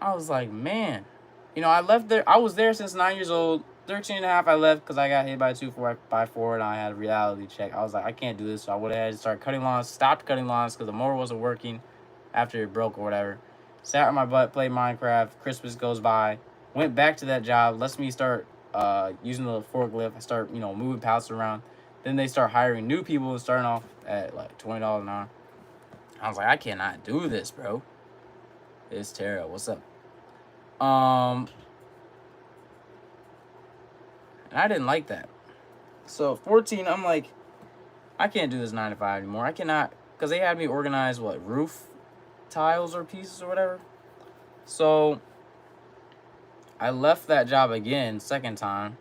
I was like, man, you know, I was there since 9 years old. 13 and a half, I left because I got hit by a 2x4 and I had a reality check. I was like, I can't do this. So I went ahead and started cutting lawns, stopped cutting lawns because the mower wasn't working after it broke or whatever. Sat on my butt, played Minecraft. Christmas goes by. Went back to that job. Lets me start using the forklift. I start, you know, moving pallets around. Then they start hiring new people, starting off at like $20 an hour. I was like, I cannot do this, bro. It's terrible. What's up? And I didn't like that. So 14, I'm like, I can't do this 9 to 5 anymore. I cannot, because they had me organize roof tiles or pieces or whatever. So I left that job again, second time.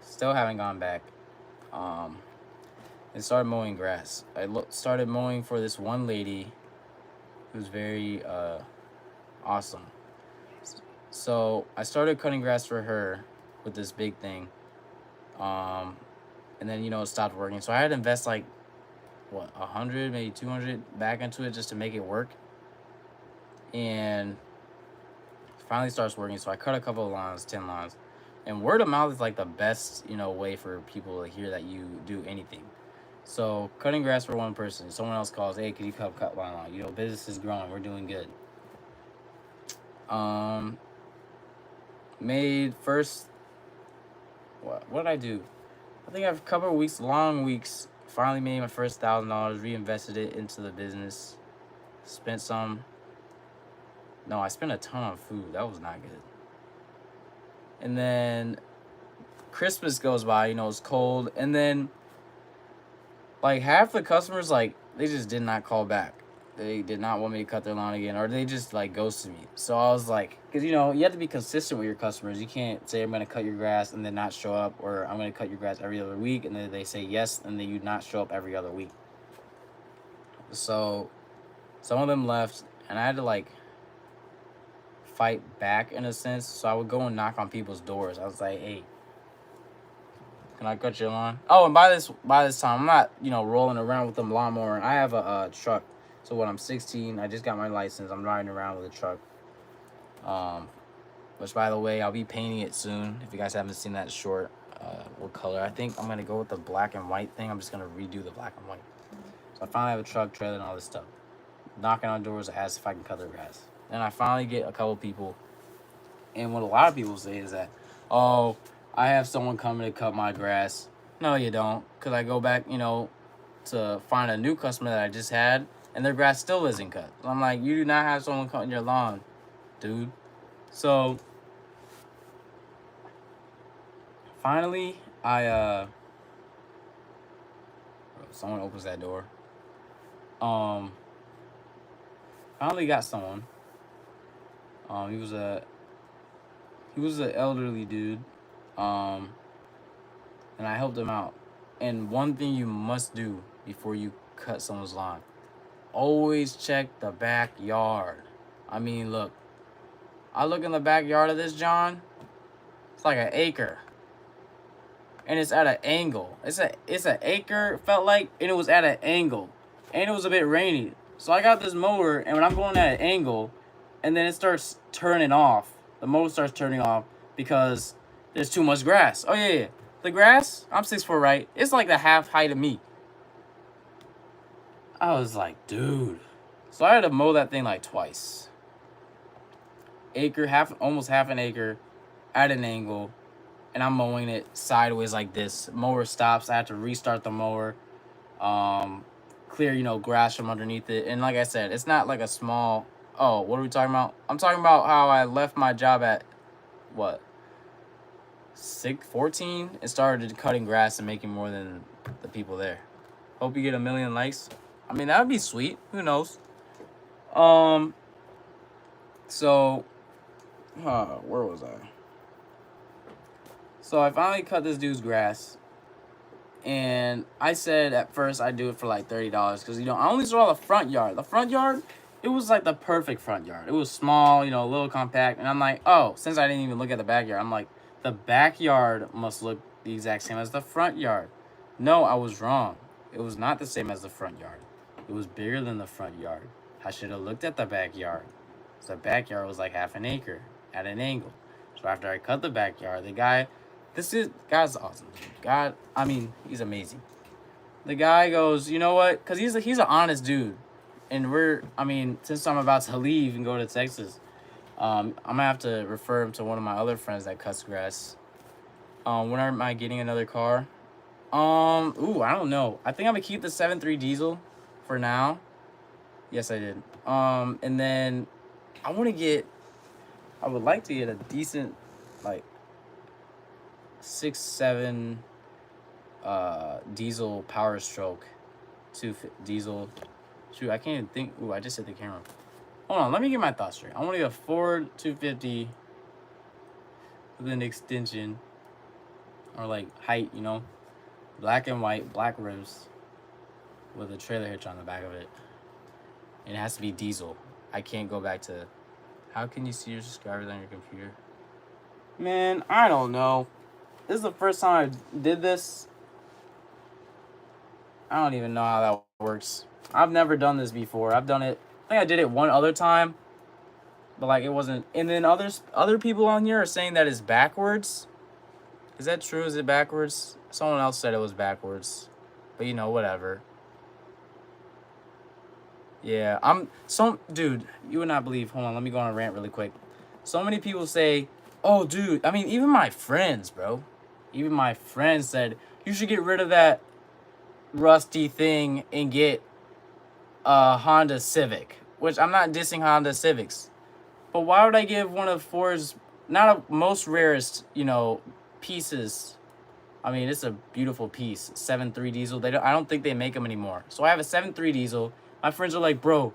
Still haven't gone back. And started mowing grass. I started mowing for this one lady who's very awesome. So I started cutting grass for her with this big thing. And then, you know, it stopped working. So I had to invest like, 100, maybe 200 back into it just to make it work. And it finally starts working. So I cut a couple of lawns, 10 lawns. And word of mouth is like the best, you know, way for people to hear that you do anything. So cutting grass for one person, someone else calls, hey, can you cut my lawn? You know, business is growing, we're doing good. Made first, what did I do? I think I've a couple of weeks, long weeks, finally made my first $1,000, reinvested it into the business. Spent some, no, I spent a ton on food, that was not good. And then Christmas goes by, you know, it's cold. And then, like, half the customers, like, they just did not call back. They did not want me to cut their lawn again, or they just like ghosted me. So I was like, because you know, you have to be consistent with your customers. You can't say I'm gonna cut your grass and then not show up, or I'm gonna cut your grass every other week, and then they say yes, and then you not show up every other week. So some of them left, and I had to like fight back in a sense. So I would go and knock on people's doors. I was like, hey, can I cut your lawn? Oh, and by this time, I'm not, you know, rolling around with them lawnmower. I have a truck. So when I'm 16, I just got my license. I'm riding around with a truck. Which, by the way, I'll be painting it soon. If you guys haven't seen that short, what color? I think I'm gonna go with the black and white thing. I'm just gonna redo the black and white. So I finally have a truck, trailer, and all this stuff. Knocking on doors, I ask if I can cut their grass. Then I finally get a couple people. And what a lot of people say is that, oh, I have someone coming to cut my grass. No, you don't. Because I go back, you know, to find a new customer that I just had, and their grass still isn't cut. So I'm like, you do not have someone cutting your lawn, dude. So finally, someone opens that door. Finally got someone. He was an elderly dude. And I helped him out. And one thing you must do before you cut someone's lawn, always check the backyard. I mean, look. I look in the backyard of this John. It's like an acre. And it's at an angle. It's an acre, felt like, and it was at an angle. And it was a bit rainy. So I got this mower, and when I'm going at an angle, and then it starts turning off. The mower starts turning off because there's too much grass. Oh, yeah. The grass, I'm 6'4", right? It's like the half height of me. I was like, dude. So I had to mow that thing like twice. Acre, almost half an acre at an angle. And I'm mowing it sideways like this. Mower stops. I have to restart the mower. Clear, you know, grass from underneath it. And like I said, it's not like a small... Oh, what are we talking about? I'm talking about how I left my job at, what, 14 and started cutting grass and making more than the people there. Hope you get 1 million likes. I mean, that would be sweet. Who knows? So, where was I? So I finally cut this dude's grass. And I said at first I'd do it for like $30 because, you know, I only saw the front yard. The front yard, it was like the perfect front yard. It was small, you know, a little compact. And I'm like, oh, since I didn't even look at the backyard, I'm like, the backyard must look the exact same as the front yard. No, I was wrong. It was not the same as the front yard. It was bigger than the front yard. I should have looked at the backyard. So the backyard was like half an acre at an angle. So after I cut the backyard, the guy... God's awesome, dude. God, I mean, he's amazing. The guy goes, you know what? Because he's an honest dude. And since I'm about to leave and go to Texas, I'm going to have to refer him to one of my other friends that cuts grass. When am I getting another car? I don't know. I think I'm going to keep the 7.3 diesel for now. Yes, I did. And then I would like to get a decent, like, 6.7 diesel Power Stroke, diesel. Shoot, I can't even think. Ooh, I just hit the camera. Hold on, let me get my thoughts straight. I want to get a Ford 250 with an extension or like height, you know, black and white, black rims with a trailer hitch on the back of it. And it has to be diesel. I can't go back to. How can you see your subscribers on your computer? Man, I don't know. This is the first time I did this. I don't even know how that works. I've never done this before. I've done it. I think I did it one other time. But like it wasn't. And then other people on here are saying that it's backwards. Is that true? Is it backwards? Someone else said it was backwards. But you know, whatever. Yeah, dude, you would not believe. Hold on, let me go on a rant really quick. So many people say, oh, dude, I mean, even my friends, bro. Even my friends said, you should get rid of that rusty thing and get a Honda Civic. Which, I'm not dissing Honda Civics. But why would I give one of Ford's, not a most rarest, you know, pieces. I mean, it's a beautiful piece. 7.3 diesel. I don't think they make them anymore. So I have a 7.3 diesel. My friends are like, bro,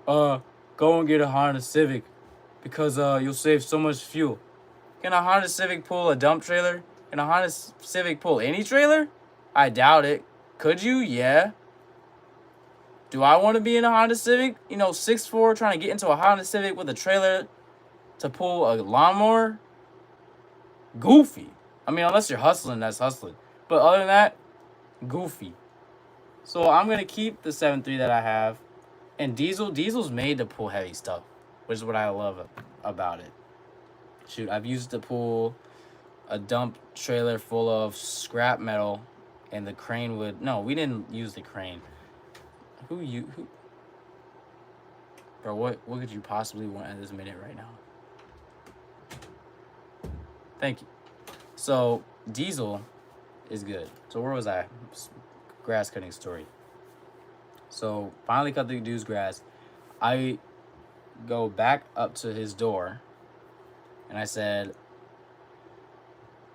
go and get a Honda Civic because you'll save so much fuel. Can a Honda Civic pull a dump trailer? Can a Honda Civic pull any trailer? I doubt it. Could you? Yeah. Do I want to be in a Honda Civic? 6'4", trying to get into a Honda Civic with a trailer to pull a lawnmower? Goofy. I mean, unless you're hustling, that's hustling. But other than that, goofy. So I'm going to keep the 7.3 that I have. And Diesel's made to pull heavy stuff, which is what I love about it. Shoot, I've used it to pull a dump trailer full of scrap metal, and the crane would... No, we didn't use the crane. Who... Bro, what could you possibly want at this minute right now? Thank you. So, Diesel is good. So, where was I? Grass cutting story. So, finally cut the dude's grass. I go back up to his door, and I said,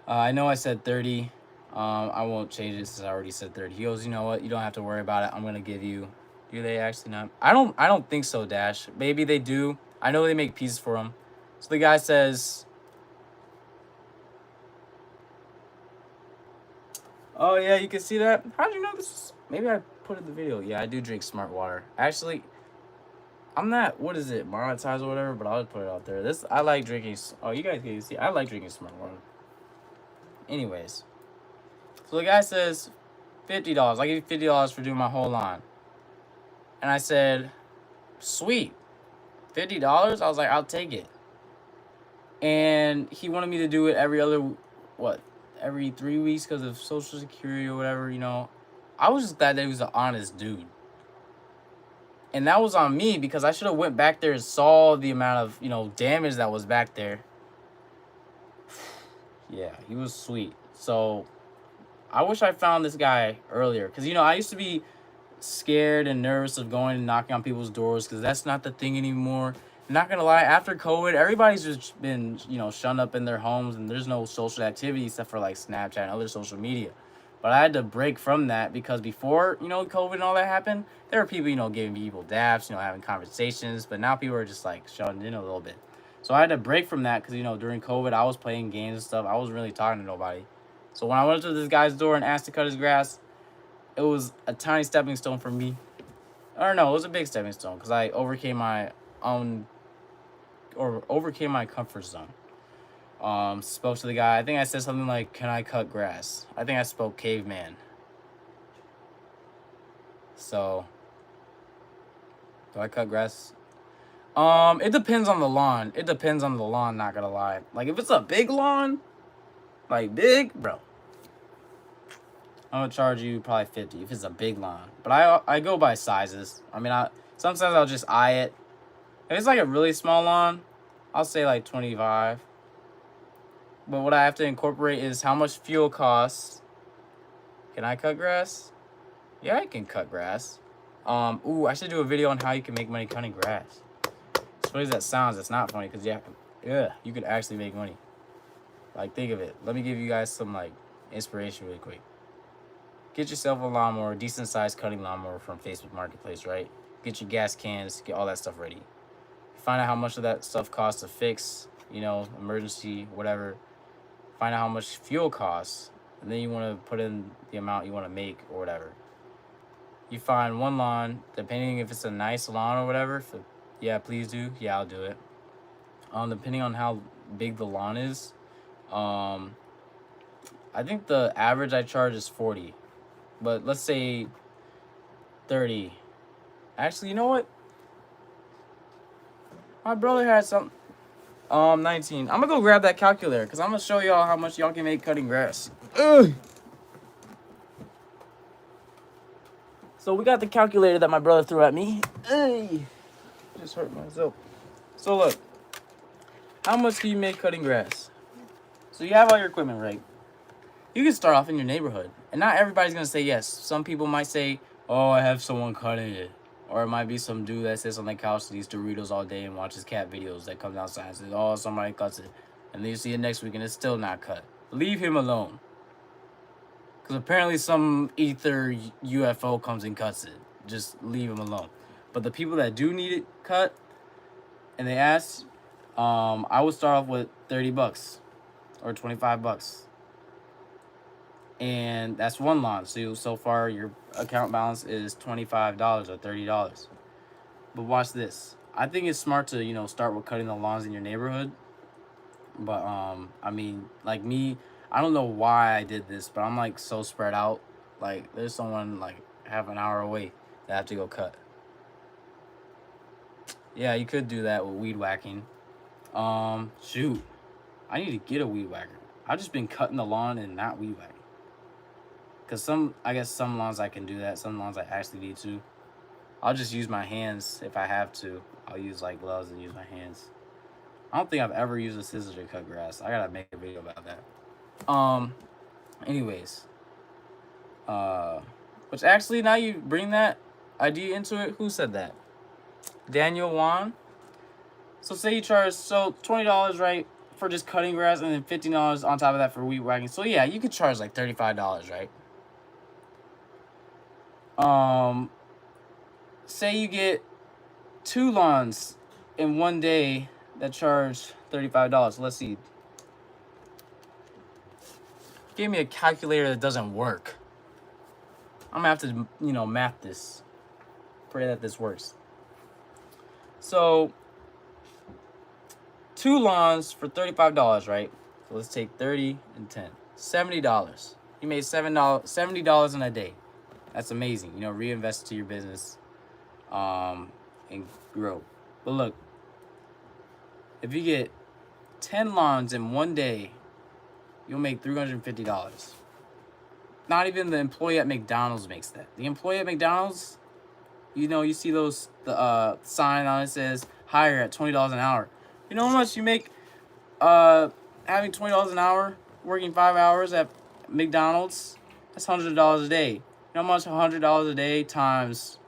I know I said 30. I won't change it since I already said 30. He goes, you know what? You don't have to worry about it. I'm going to give you... Do they actually not? I don't think so, Dash. Maybe they do. I know they make pieces for him. So the guy says... Oh, yeah, you can see that? How did you know this was... Maybe I put in the video. Yeah, I do drink smart water. Actually, I'm not... What is it? Monetized or whatever, but I'll just put it out there. I like drinking... Oh, you guys can see. I like drinking smart water. Anyways. So the guy says, $50. I'll give you $50 for doing my whole lawn. And I said, sweet. $50? I was like, I'll take it. And he wanted me to do it every 3 weeks because of Social Security or whatever, I was just glad that he was an honest dude. And that was on me because I should have went back there and saw the amount of, damage that was back there. Yeah, he was sweet. So, I wish I found this guy earlier. Because, I used to be scared and nervous of going and knocking on people's doors because that's not the thing anymore. I'm not gonna lie, after COVID, everybody's just been, shunned up in their homes and there's no social activity except for like Snapchat and other social media. But I had to break from that because before, COVID and all that happened, there were people, giving people daps, having conversations, but now people are just like shutting in a little bit. So I had to break from that because, during COVID, I was playing games and stuff. I wasn't really talking to nobody. So when I went to this guy's door and asked to cut his grass, it was a tiny stepping stone for me. Or no, it was a big stepping stone because I overcame my comfort zone. Spoke to the guy. I think I said something like, can I cut grass? I think I spoke caveman. So, do I cut grass? It depends on the lawn. Not gonna lie. Like, if it's a big lawn, like big, bro, I'm gonna charge you probably 50 if it's a big lawn. But I go by sizes. I mean, sometimes I'll just eye it. If it's like a really small lawn, I'll say like 25. But what I have to incorporate is how much fuel costs. Can I cut grass? Yeah, I can cut grass. Ooh, I should do a video on how you can make money cutting grass. As funny as that sounds, it's not funny because you could actually make money. Like, think of it. Let me give you guys some like inspiration really quick. Get yourself a lawnmower, decent sized cutting lawnmower from Facebook Marketplace, right? Get your gas cans, get all that stuff ready. Find out how much of that stuff costs to fix, emergency, whatever. Find out how much fuel costs, and then you want to put in the amount you want to make or whatever. You find one lawn, depending if it's a nice lawn or whatever. Yeah, please do. Yeah, I'll do it. Depending on how big the lawn is, I think the average I charge is 40. But let's say 30. Actually, you know what? My brother had some 19. I'm gonna go grab that calculator because I'm gonna show y'all how much y'all can make cutting grass. Ugh. So we got the calculator that my brother threw at me. Hey, just hurt myself. So look, how much can you make cutting grass? So you have all your equipment, right? You can start off in your neighborhood. And not everybody's going to say yes. Some people might say, oh, I have someone cutting it. Or it might be some dude that sits on the couch and eats Doritos all day and watches cat videos that comes outside and says, oh, somebody cuts it. And then you see it next week and it's still not cut. Leave him alone. Because apparently some ether UFO comes and cuts it. Just leave him alone. But the people that do need it cut and they ask, I would start off with $30 or $25. And that's one lawn. So far your account balance is $25 or $30. But watch this. I think it's smart to, start with cutting the lawns in your neighborhood. But I mean, like me, I don't know why I did this, but I'm like so spread out. Like there's someone like half an hour away that I have to go cut. Yeah, you could do that with weed whacking. Shoot. I need to get a weed whacker. I've just been cutting the lawn and not weed whacking. Cause I guess some lawns I can do that. Some lawns I actually need to. I'll just use my hands if I have to. I'll use like gloves and use my hands. I don't think I've ever used a scissor to cut grass. I gotta make a video about that. Anyways. Which actually, now you bring that idea into it. Who said that? Daniel Wan. So say you charge $20, right, for just cutting grass, and then $15 on top of that for weed whacking. So yeah, you could charge like $35, right? Say you get 2 lawns in one day that charge $35. Let's see. Give me a calculator that doesn't work. I'm gonna have to, math this. Pray that this works. So 2 lawns for $35, right? So let's take 30 and 10. $70. You made $70 in a day. That's amazing. Reinvest to your business and grow. But look, if you get 10 lawns in one day, you'll make $350. Not even the employee at McDonald's makes that. The employee at McDonald's, you see the sign on it says hire at $20 an hour. You know how much you make having $20 an hour, working 5 hours at McDonald's? That's $100 a day. You know how much $100 a day times,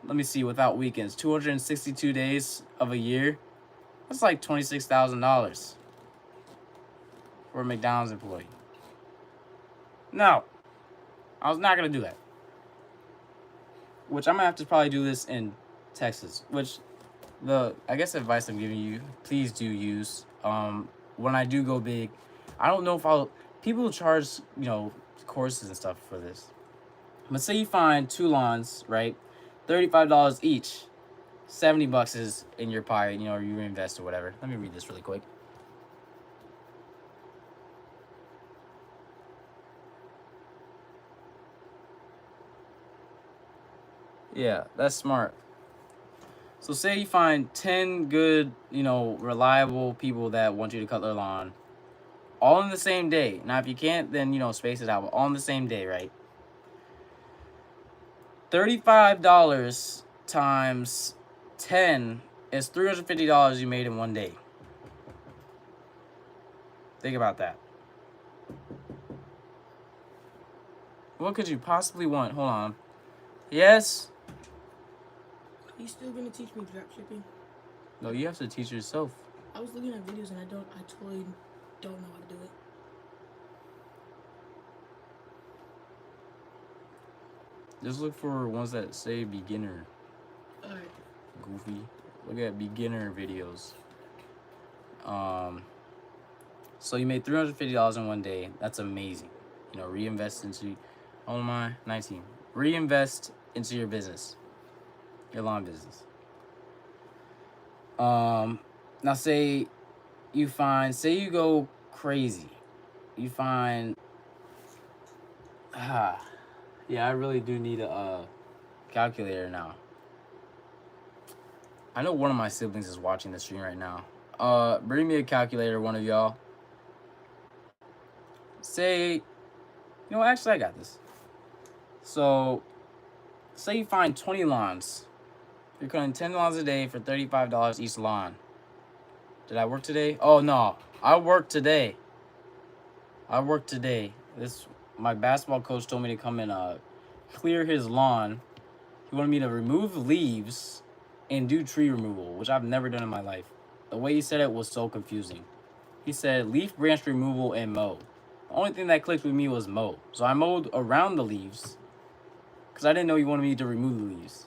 let me see, without weekends, 262 days of a year? That's like $26,000 for a McDonald's employee. No, I was not going to do that. Which I'm going to have to probably do this in Texas. Which, I guess advice I'm giving you, please do use. When I do go big, I don't know if people charge, courses and stuff for this. But say you find 2 lawns, right? $35 each. $70 is in your pocket, or you reinvest or whatever. Let me read this really quick. Yeah, that's smart. So say you find 10 good, reliable people that want you to cut their lawn all in the same day. Now, if you can't, then, space it out, but all in the same day, right? $35 times 10 is $350 you made in one day. Think about that. What could you possibly want? Hold on. Yes? Are you still gonna teach me dropshipping? No, you have to teach yourself. I was looking at videos and I totally don't know how to do it. Just look for ones that say beginner. Alright. Goofy. Look at beginner videos. So you made $350 in one day. That's amazing. Reinvest into, oh my, 19. Reinvest into your business. Your lawn business. Now say you go crazy. You find, yeah, I really do need a calculator now. I know one of my siblings is watching the stream right now. Bring me a calculator, one of y'all. Say, actually I got this. So, say you find 20 lawns. You're cutting 10 lawns a day for $35 each lawn. Did I work today? Oh no, I worked today. My basketball coach told me to come and clear his lawn. He wanted me to remove leaves and do tree removal, which I've never done in my life. The way he said it was so confusing. He said leaf branch removal and mow. The only thing that clicked with me was mow. So I mowed around the leaves because I didn't know he wanted me to remove the leaves.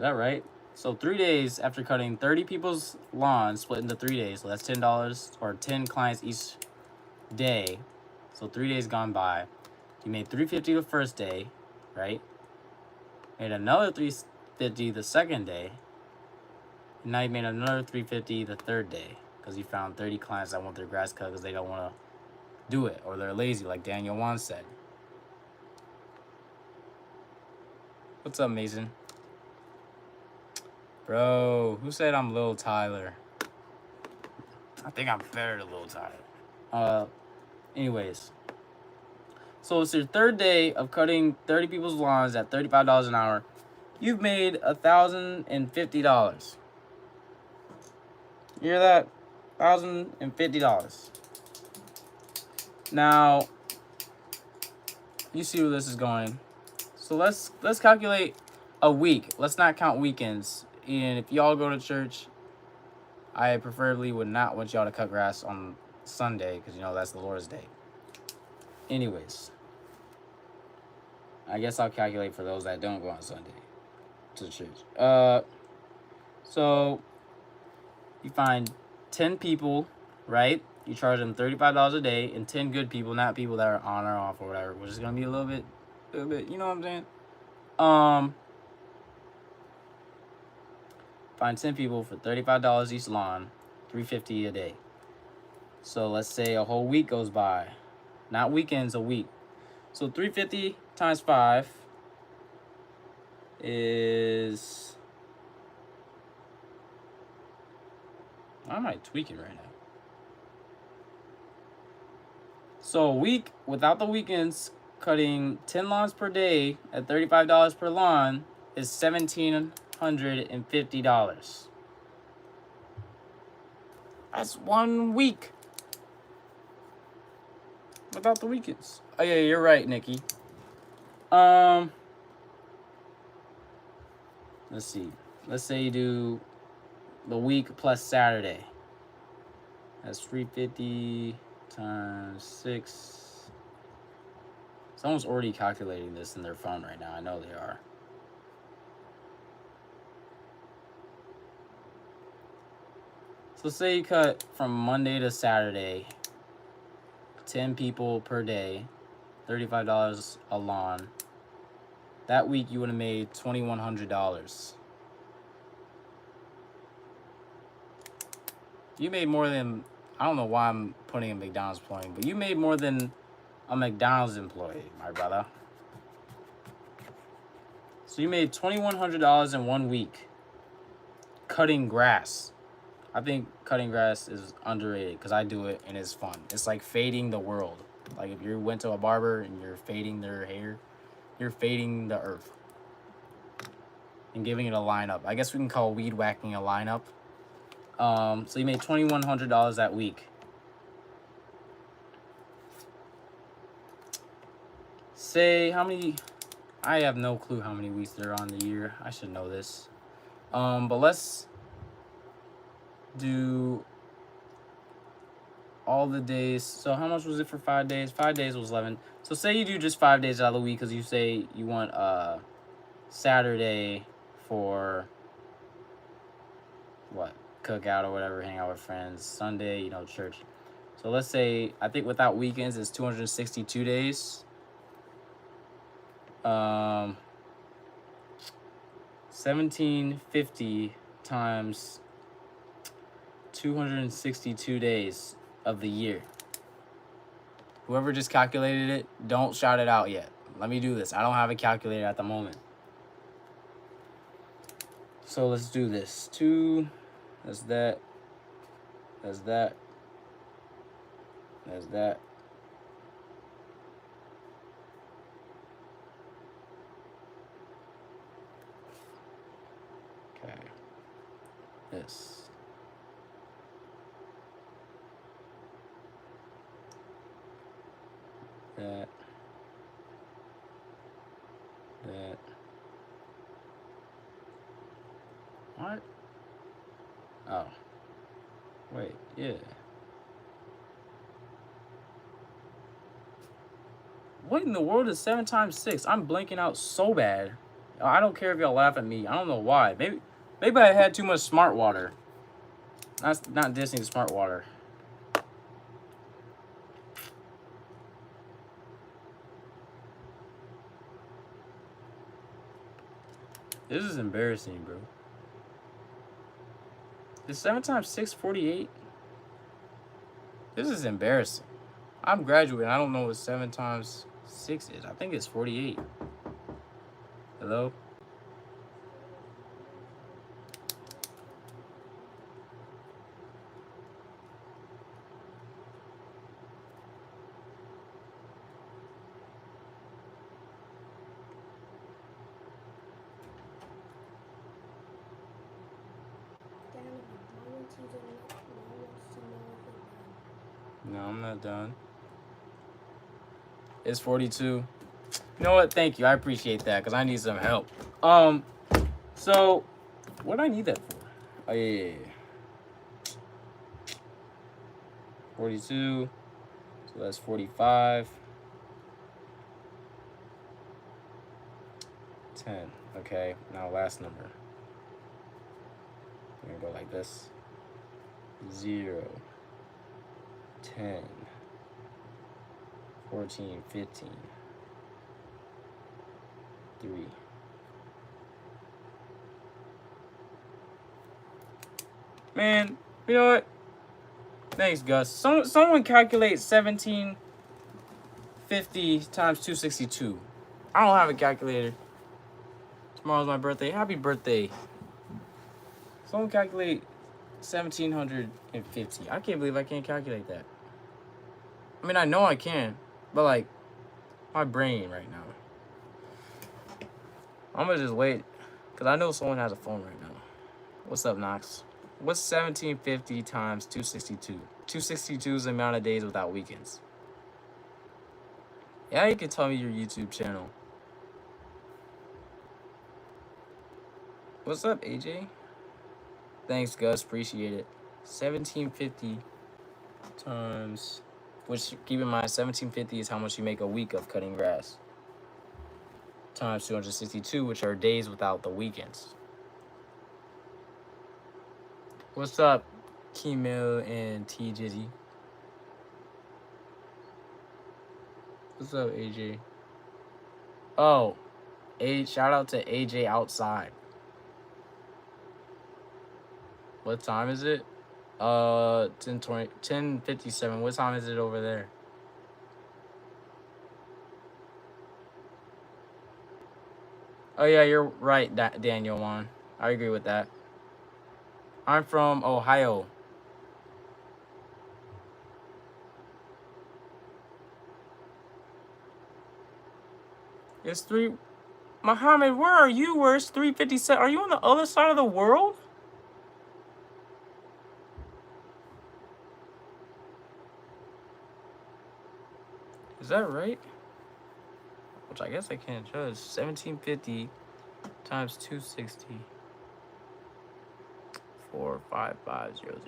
Is that right? So 3 days after cutting 30 people's lawns, split into 3 days. So that's $10 or 10 clients each day. So 3 days gone by. You made $350 the first day, right? Made another $350 the second day. And now you made another $350 the third day because you found 30 clients that want their grass cut because they don't want to do it or they're lazy, like Daniel once said. What's up, Mason? Bro, who said I'm Lil Tyler? I think I'm better than Lil Tyler. Anyways. So it's your third day of cutting 30 people's lawns at $35 an hour. You've made $1,050. You hear that? $1,050. Now, you see where this is going. So let's calculate a week. Let's not count weekends. And if y'all go to church, I preferably would not want y'all to cut grass on Sunday because you know that's the Lord's Day. Anyways, I guess I'll calculate for those that don't go on Sunday to church. So you find 10 people, right? You charge them $35 a day, and 10 good people, not people that are on or off or whatever, which is gonna be a little bit, you know what I'm saying? Find 10 people for $35 each lawn, $350 a day. So let's say a whole week goes by, not weekends, a week. So $350 times 5 is, why am I tweaking right now? So a week without the weekends, cutting 10 lawns per day at $35 per lawn is $1,750. That's 1 week without the weekends. Oh yeah, you're right, Nikki. Let's see. Let's say you do the week plus Saturday. That's $350 times 6. Someone's already calculating this in their phone right now. I know they are. So say you cut from Monday to Saturday, 10 people per day, $35 a lawn. That week you would have made $2,100. You made more than, I don't know why I'm putting a McDonald's employee, but you made more than a McDonald's employee, my brother. So you made $2,100 in 1 week cutting grass. I think cutting grass is underrated because I do it and it's fun. It's like fading the world. Like if you went to a barber and you're fading their hair, you're fading the earth and giving it a lineup. I guess we can call weed whacking a lineup. So you made $2,100 that week. Say how many, I have no clue how many weeks there are on the year. I should know this. But let's do all the days. So how much was it for 5 days? 5 days was 11. So say you do just 5 days out of the week because you say you want Saturday for what? Cookout or whatever, hang out with friends. Sunday, you know, church. So let's say, I think without weekends, it's 262 days. 1,750 times 262 days of the year. Whoever just calculated it, don't shout it out yet. Let me do this. I don't have a calculator at the moment. So let's do this. 2, that's that. That's that. That's that. Okay. This. That. That. What? Oh. Wait, yeah. What in the world is 7 times 6? I'm blanking out so bad. I don't care if y'all laugh at me. I don't know why. Maybe I had too much smart water. That's not dissing the smart water. This is embarrassing, bro. Is 7 times 6 48? This is embarrassing. I'm graduating. I don't know what 7 times 6 is. I think it's 48. Hello? No, I'm not done. It's 42. You know what? Thank you. I appreciate that because I need some help. So what do I need that for? Oh yeah. 42. So that's 45. 10. Okay. Now last number. We're gonna go like this. 0. 10. 14, 15. 3. Man, you know what? Thanks, Gus. Someone calculate 1750 times 262. I don't have a calculator. Tomorrow's my birthday. Happy birthday. Someone calculate 1750. I can't believe I can't calculate that. I mean, I know I can, but like, my brain right now. I'm gonna just wait, because I know someone has a phone right now. What's up, Knox? What's 1750 times 262? 262 is the amount of days without weekends. Yeah, you can tell me your YouTube channel. What's up, AJ? Thanks, Gus. Appreciate it. 1750 times... Which, keep in mind, 1750 is how much you make a week of cutting grass. Times 262, which are days without the weekends. What's up, Keemil and T Jizzy? What's up, AJ? Oh, shout out to AJ outside. What time is it? 10:57. What time is it over there? Oh yeah, you're right, Daniel Juan. I agree with that. I'm from Ohio. It's 3. Muhammad, where are you? Where's 357? Are you on the other side of the world? Is that right? Which I guess I can't judge. 1750 times 260. 455,000.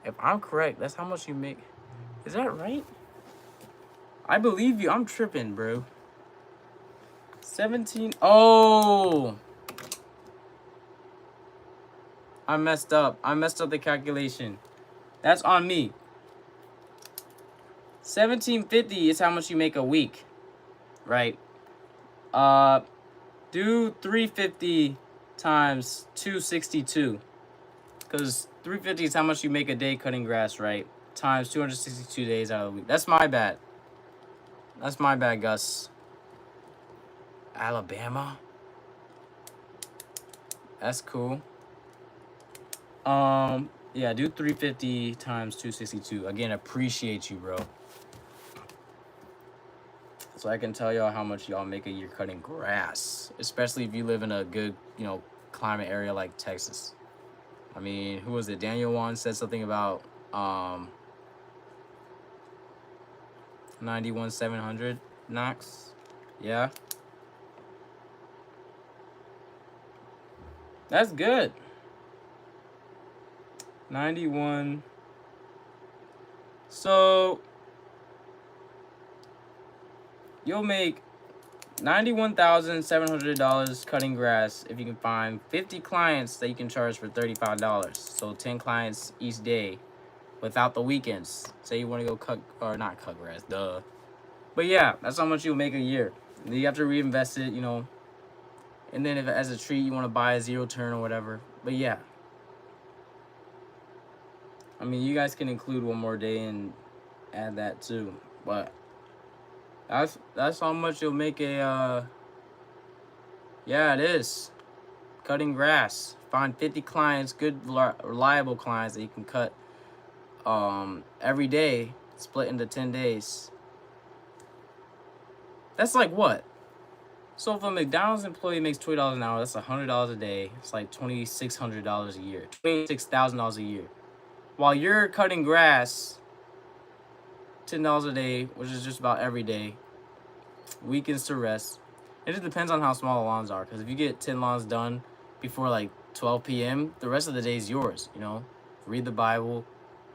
If I'm correct, that's how much you make. Is that right? I believe you. I'm tripping, bro. 17. Oh! I messed up. I messed up the calculation. That's on me. 1750 is how much you make a week. Right? Do 350 times 262. Because 350 is how much you make a day cutting grass, right? Times 262 days out of the week. That's my bad. That's my bad, Gus. Alabama? That's cool. Yeah, do 350 times 262. Again, appreciate you, bro. So I can tell y'all how much y'all make a year cutting grass. Especially if you live in a good, climate area like Texas. I mean, who was it? Daniel Juan said something about 91,700 Knox. Yeah. That's good. 91. So you'll make $91,700 cutting grass if you can find 50 clients that you can charge for $35. So 10 clients each day without the weekends. Say you want to go cut, or not cut grass, duh. But yeah, that's how much you'll make a year. You have to reinvest it, you know. And then if as a treat you want to buy a zero turn or whatever. But yeah. I mean, you guys can include one more day and add that too. But that's how much you'll make a yeah, it is. Cutting grass. Find 50 clients, good reliable clients that you can cut every day, split into 10 days. That's like what? So if a McDonald's employee makes $20 an hour, that's $100 a day. It's like $2,600 a year. $26,000 a year. While you're cutting grass, $10 a day, which is just about every day. Weekends to rest. It just depends on how small the lawns are. Because if you get 10 lawns done before like 12 p.m., the rest of the day is yours, you know. Read the Bible,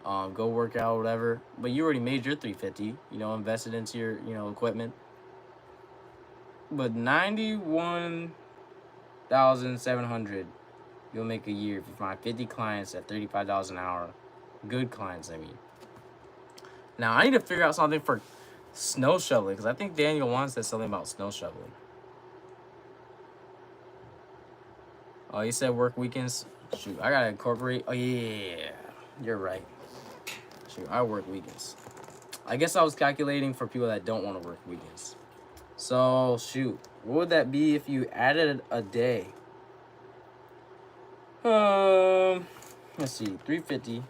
go work out, whatever. But you already made your $350, you know, invested into your, you know, equipment. But $91,700 you'll make a year if you find 50 clients at $35 an hour. Good clients, I mean. Now, I need to figure out something for snow shoveling, because I think Daniel wants said something about snow shoveling. Oh, you said work weekends? Shoot, I gotta incorporate. Oh, yeah. You're right. Shoot, I work weekends. I guess I was calculating for people that don't want to work weekends. So, shoot. What would that be if you added a day? Let's see. 350,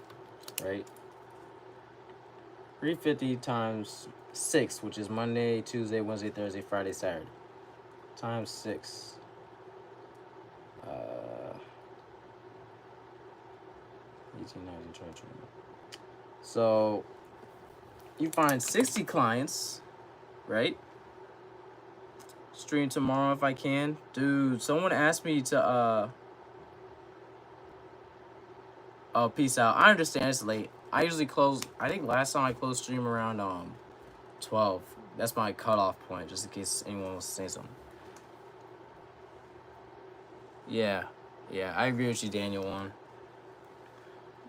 right? 350 times 6, which is Monday, Tuesday, Wednesday, Thursday, Friday, Saturday. Times 6. 18, 19, 20, 21. So, you find 60 clients, right? Stream tomorrow if I can. Dude, someone asked me to, oh, peace out. I understand it's late. I usually close, I think last time I closed stream around, 12. That's my cutoff point, just in case anyone wants to say something. Yeah, I agree with you, Daniel, one.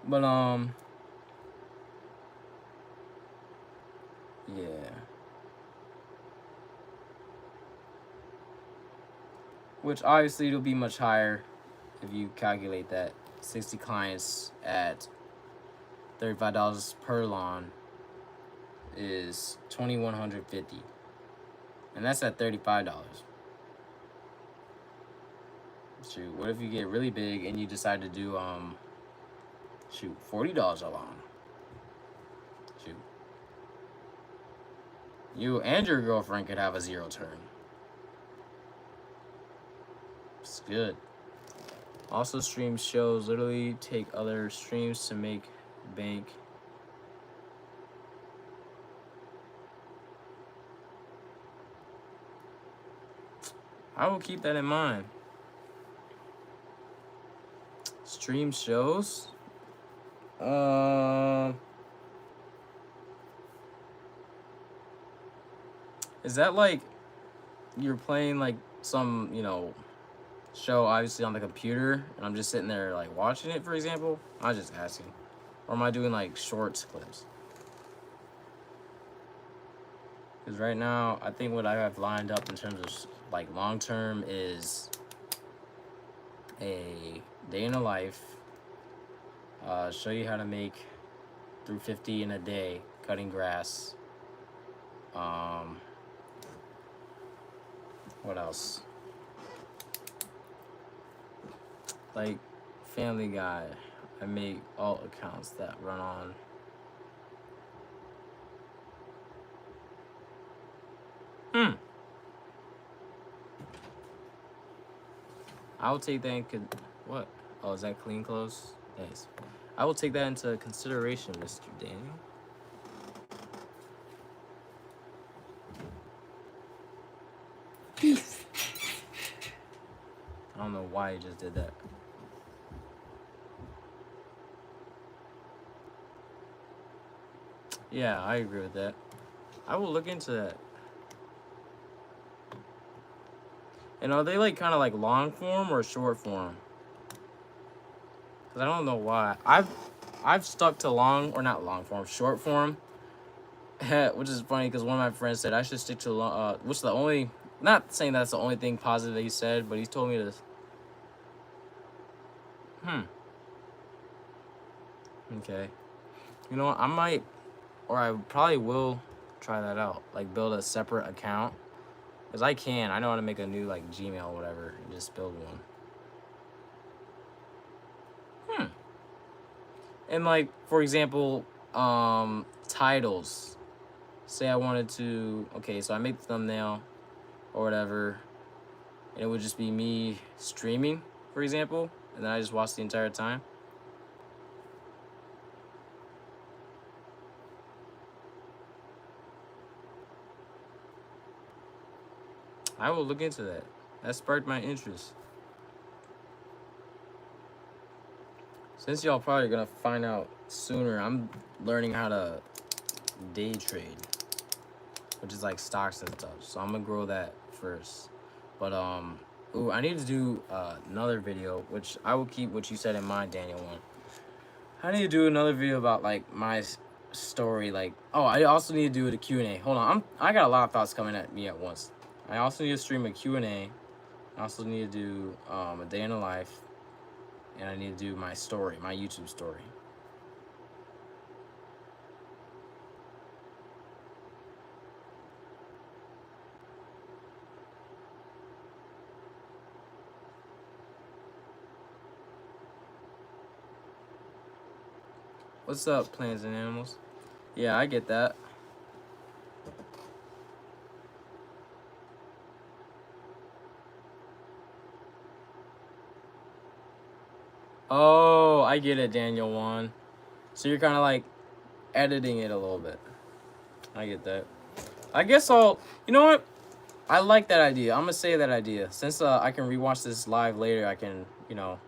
But, yeah. Which obviously it'll be much higher if you calculate that. 60 clients at $35 per lawn is $2,150. And that's at $35. Shoot, what if you get really big and you decide to do, shoot, $40 a lawn? Shoot. You and your girlfriend could have a zero turn. It's good. Also, stream shows literally take other streams to make bank. I will keep that in mind. Stream shows. Is that like you're playing like some, you know, show obviously on the computer and I'm just sitting there like watching it, for example? I was just asking. Or am I doing like shorts clips? Because right now, I think what I have lined up in terms of like long term is a day in the life. Show you how to make through 50 in a day cutting grass. What else? Like Family Guy. I make alt accounts that run on. I will take that in what? Oh, is that clean clothes? Nice. I will take that into consideration, Mr. Daniel. I don't know why you just did that. Yeah, I agree with that. I will look into that. And are they like kind of like long form or short form? Cause I don't know why. I've stuck to long, or not long form, short form. Which is funny because one of my friends said I should stick to long. Which is the only, not saying that's the only thing positive that he said, but he told me this. Okay. You know what? I might, or I probably will try that out. Like build a separate account. Because I can. I know how to make a new like Gmail or whatever and just build one. And like, for example, titles. Say I wanted to, okay, so I make the thumbnail or whatever, and it would just be me streaming, for example, and then I just watch the entire time. I will look into that. That sparked my interest. Since y'all probably gonna find out sooner, I'm learning how to day trade, which is like stocks and stuff. So I'm gonna grow that first. But ooh, I need to do another video, which I will keep what you said in mind, Daniel one. I need to do another video about like my story. Like, oh, I also need to do the Q&A. Hold on, I got a lot of thoughts coming at me at once. I also need to stream a Q&A. I also need to do a day in the life, and I need to do my story, my YouTube story. What's up, plants and animals? Yeah, I get that. Oh, I get it, Daniel one. So you're kind of like editing it a little bit. I get that. I guess I'll, you know what? I like that idea. I'm gonna say that idea. Since I can rewatch this live later, I can, you know,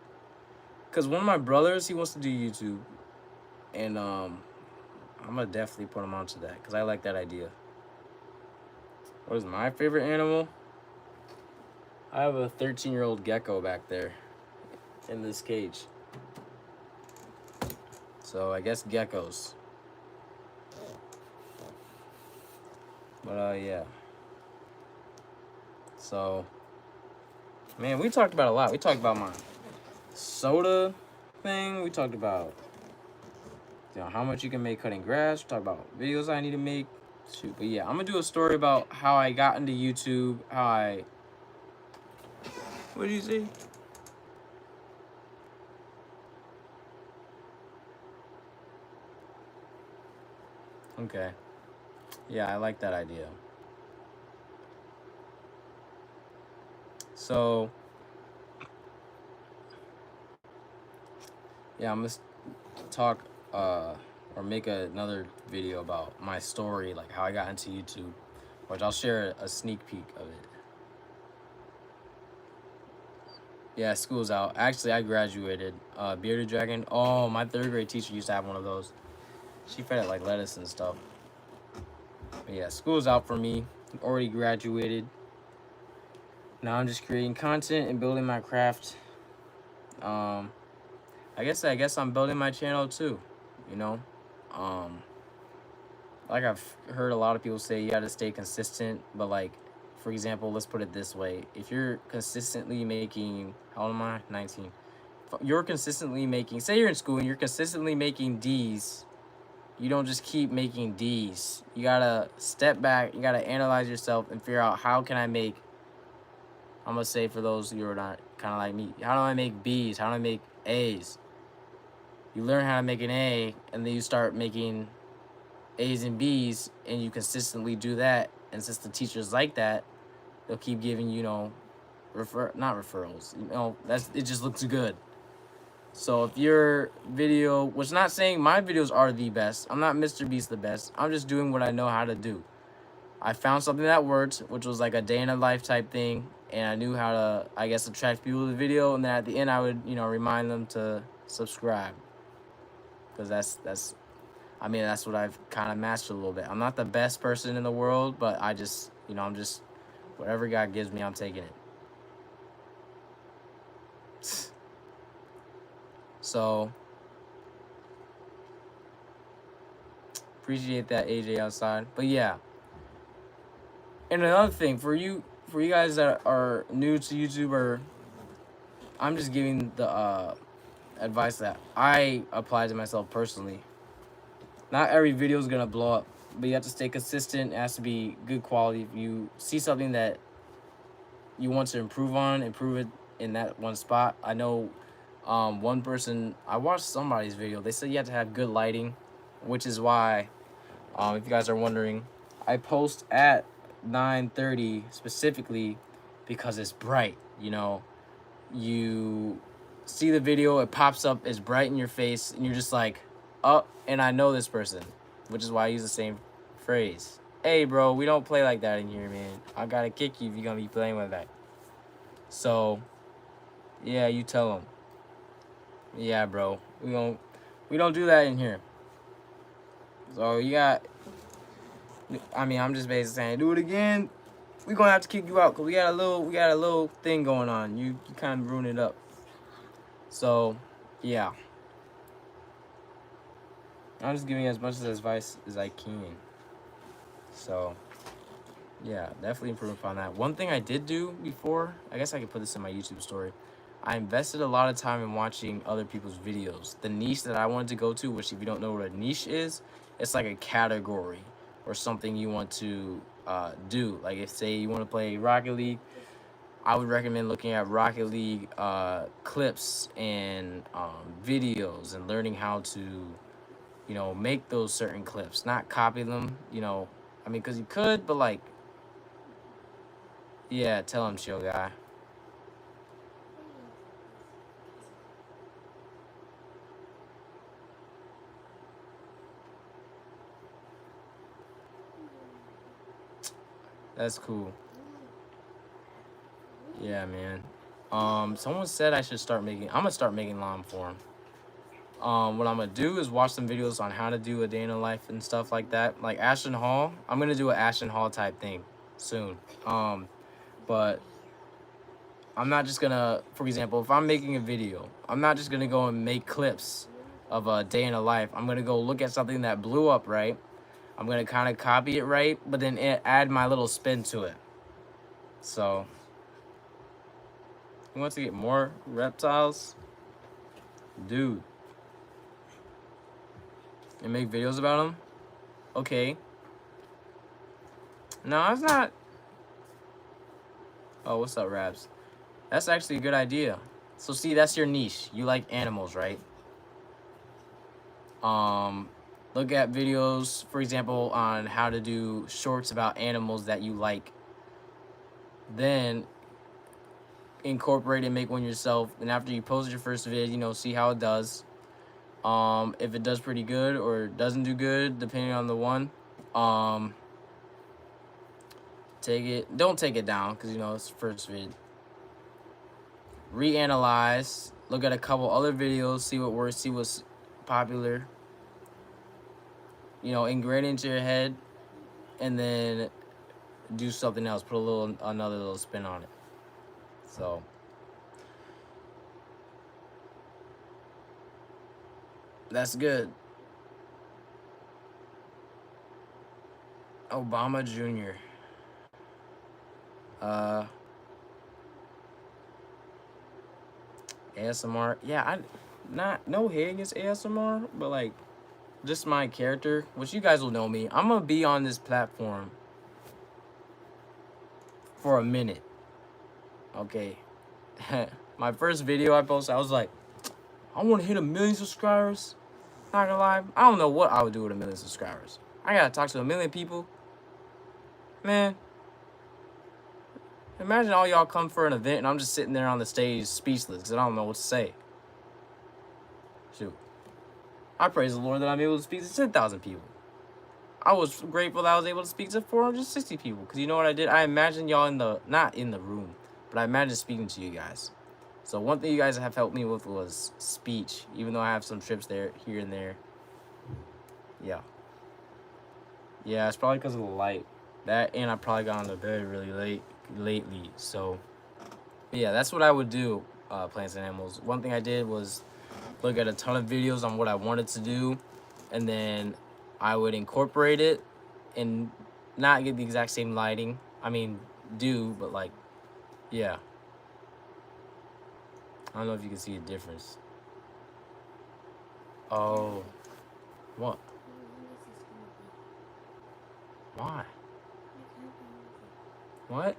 because one of my brothers, he wants to do YouTube, and I'm gonna definitely put him onto that because I like that idea. What is my favorite animal? I have a 13-year-old gecko back there in this cage. So I guess geckos. But yeah. So, man, we talked about a lot. We talked about my soda thing. We talked about, you know, how much you can make cutting grass. We talked about videos I need to make. Shoot, but yeah, I'm gonna do a story about how I got into YouTube. How I. What did you say? Okay. Yeah, I like that idea. So, yeah, I'm gonna talk or make another video about my story, like how I got into YouTube, which I'll share a sneak peek of it. Yeah, school's out. Actually, I graduated. Bearded Dragon. Oh, my 3rd grade teacher used to have one of those. She fed it like lettuce and stuff. But yeah, school's out for me. Already graduated. Now I'm just creating content and building my craft. I guess I'm building my channel too, you know. Like I've heard a lot of people say, you got to stay consistent, but like, for example, let's put it this way: if you're consistently making, how old am I? 19. You're consistently making, say you're in school and you're consistently making D's. You don't just keep making D's. You gotta step back. You gotta analyze yourself and figure out, how can I make, I'm gonna say for those who are not kind of like me, how do I make B's? How do I make A's? You learn how to make an A, and then you start making A's and B's, and you consistently do that. And since the teachers like that, they'll keep giving you, know, not referrals. You know, it just looks good. So if your video, which not saying my videos are the best, I'm not Mr. Beast the best. I'm just doing what I know how to do. I found something that worked, which was like a day in a life type thing, and I knew how to, I guess, attract people to the video, and then at the end I would, you know, remind them to subscribe. Because that's what I've kind of mastered a little bit. I'm not the best person in the world, but I just, you know, I'm just, whatever God gives me, I'm taking it. So appreciate that, AJ outside. But yeah. And another thing for you guys that are new to YouTube, or I'm just giving the advice that I apply to myself personally. Not every video is gonna blow up, but you have to stay consistent. It has to be good quality. If you see something that you want to improve it in that one spot. I know one person, I watched somebody's video. They said you have to have good lighting, which is why, if you guys are wondering, I post at 9:30 specifically because it's bright. You know, you see the video, it pops up, it's bright in your face, and you're just like, oh, and I know this person, which is why I use the same phrase. Hey, bro, we don't play like that in here, man. I gotta kick you if you're gonna be playing with that. So, yeah, you tell them. Yeah, bro, we don't do that in here. So you got, I mean, I'm just basically saying, do it again, we gonna have to kick you out because we got a little thing going on. You kind of ruined it up. So, yeah. I'm just giving as much advice as I can. So, yeah, definitely improve upon that. One thing I did do before, I guess I could put this in my YouTube story. I invested a lot of time in watching other people's videos. The niche that I wanted to go to, which if you don't know what a niche is, it's like a category or something you want to do. Like if, say, you want to play Rocket League, I would recommend looking at Rocket League clips and videos and learning how to, you know, make those certain clips, not copy them, you know. I mean, because you could, but like, yeah, tell him, chill guy. That's cool. Yeah, man. Someone said I should start making, I'm gonna start making llama form. What I'm gonna do is watch some videos on how to do a day in the life and stuff like that. Like Ashton Hall, I'm gonna do an Ashton Hall type thing soon. But I'm not just gonna, for example, if I'm making a video, I'm not just gonna go and make clips of a day in a life. I'm gonna go look at something that blew up, right? I'm gonna kind of copy it, right? But then add my little spin to it. So, you want to get more reptiles? Dude. And make videos about them? Okay. No, it's not. Oh, what's up, Rabs? That's actually a good idea. So see, that's your niche. You like animals, right? Look at videos, for example, on how to do shorts about animals that you like. Then incorporate and make one yourself. And after you post your first vid, you know, see how it does. If it does pretty good or doesn't do good, depending on the one, don't take it down because, you know, it's first vid. Reanalyze, look at a couple other videos, see what works, see what's popular, you know, ingrain it into your head, and then do something else, put another little spin on it. So that's good. Obama Jr. ASMR. Yeah, no hate against ASMR, but like just my character, which you guys will know me. I'm gonna be on this platform for a minute. Okay. My first video I posted, I was like, I want to hit 1 million subscribers. Not gonna lie, I don't know what I would do with 1 million subscribers. I gotta talk to 1 million people. Man, imagine all y'all come for an event and I'm just sitting there on the stage speechless because I don't know what to say. Shoot. I praise the Lord that I'm able to speak to 10,000 people. I was grateful that I was able to speak to 460 people because you know what I did? I imagined y'all not in the room, but I imagined speaking to you guys. So one thing you guys have helped me with was speech, even though I have some trips here and there. Yeah. Yeah, it's probably because of the light. That, and I probably got on the bed really late lately. So, yeah, that's what I would do, Plants and Animals. One thing I did was look at a ton of videos on what I wanted to do, and then I would incorporate it and not get the exact same lighting. I mean, but like, yeah. I don't know if you can see a difference. Oh, what? Why? What?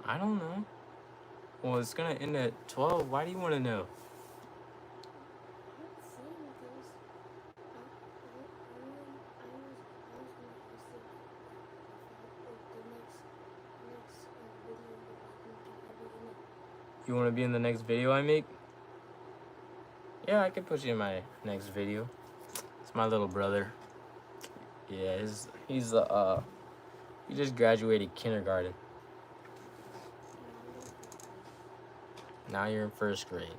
I don't know. Well, it's gonna end at 12. Why do you want to know? You want to be in the next video I make? Yeah, I can put you in my next video. It's my little brother. Yeah, he just graduated kindergarten. Now you're in first grade.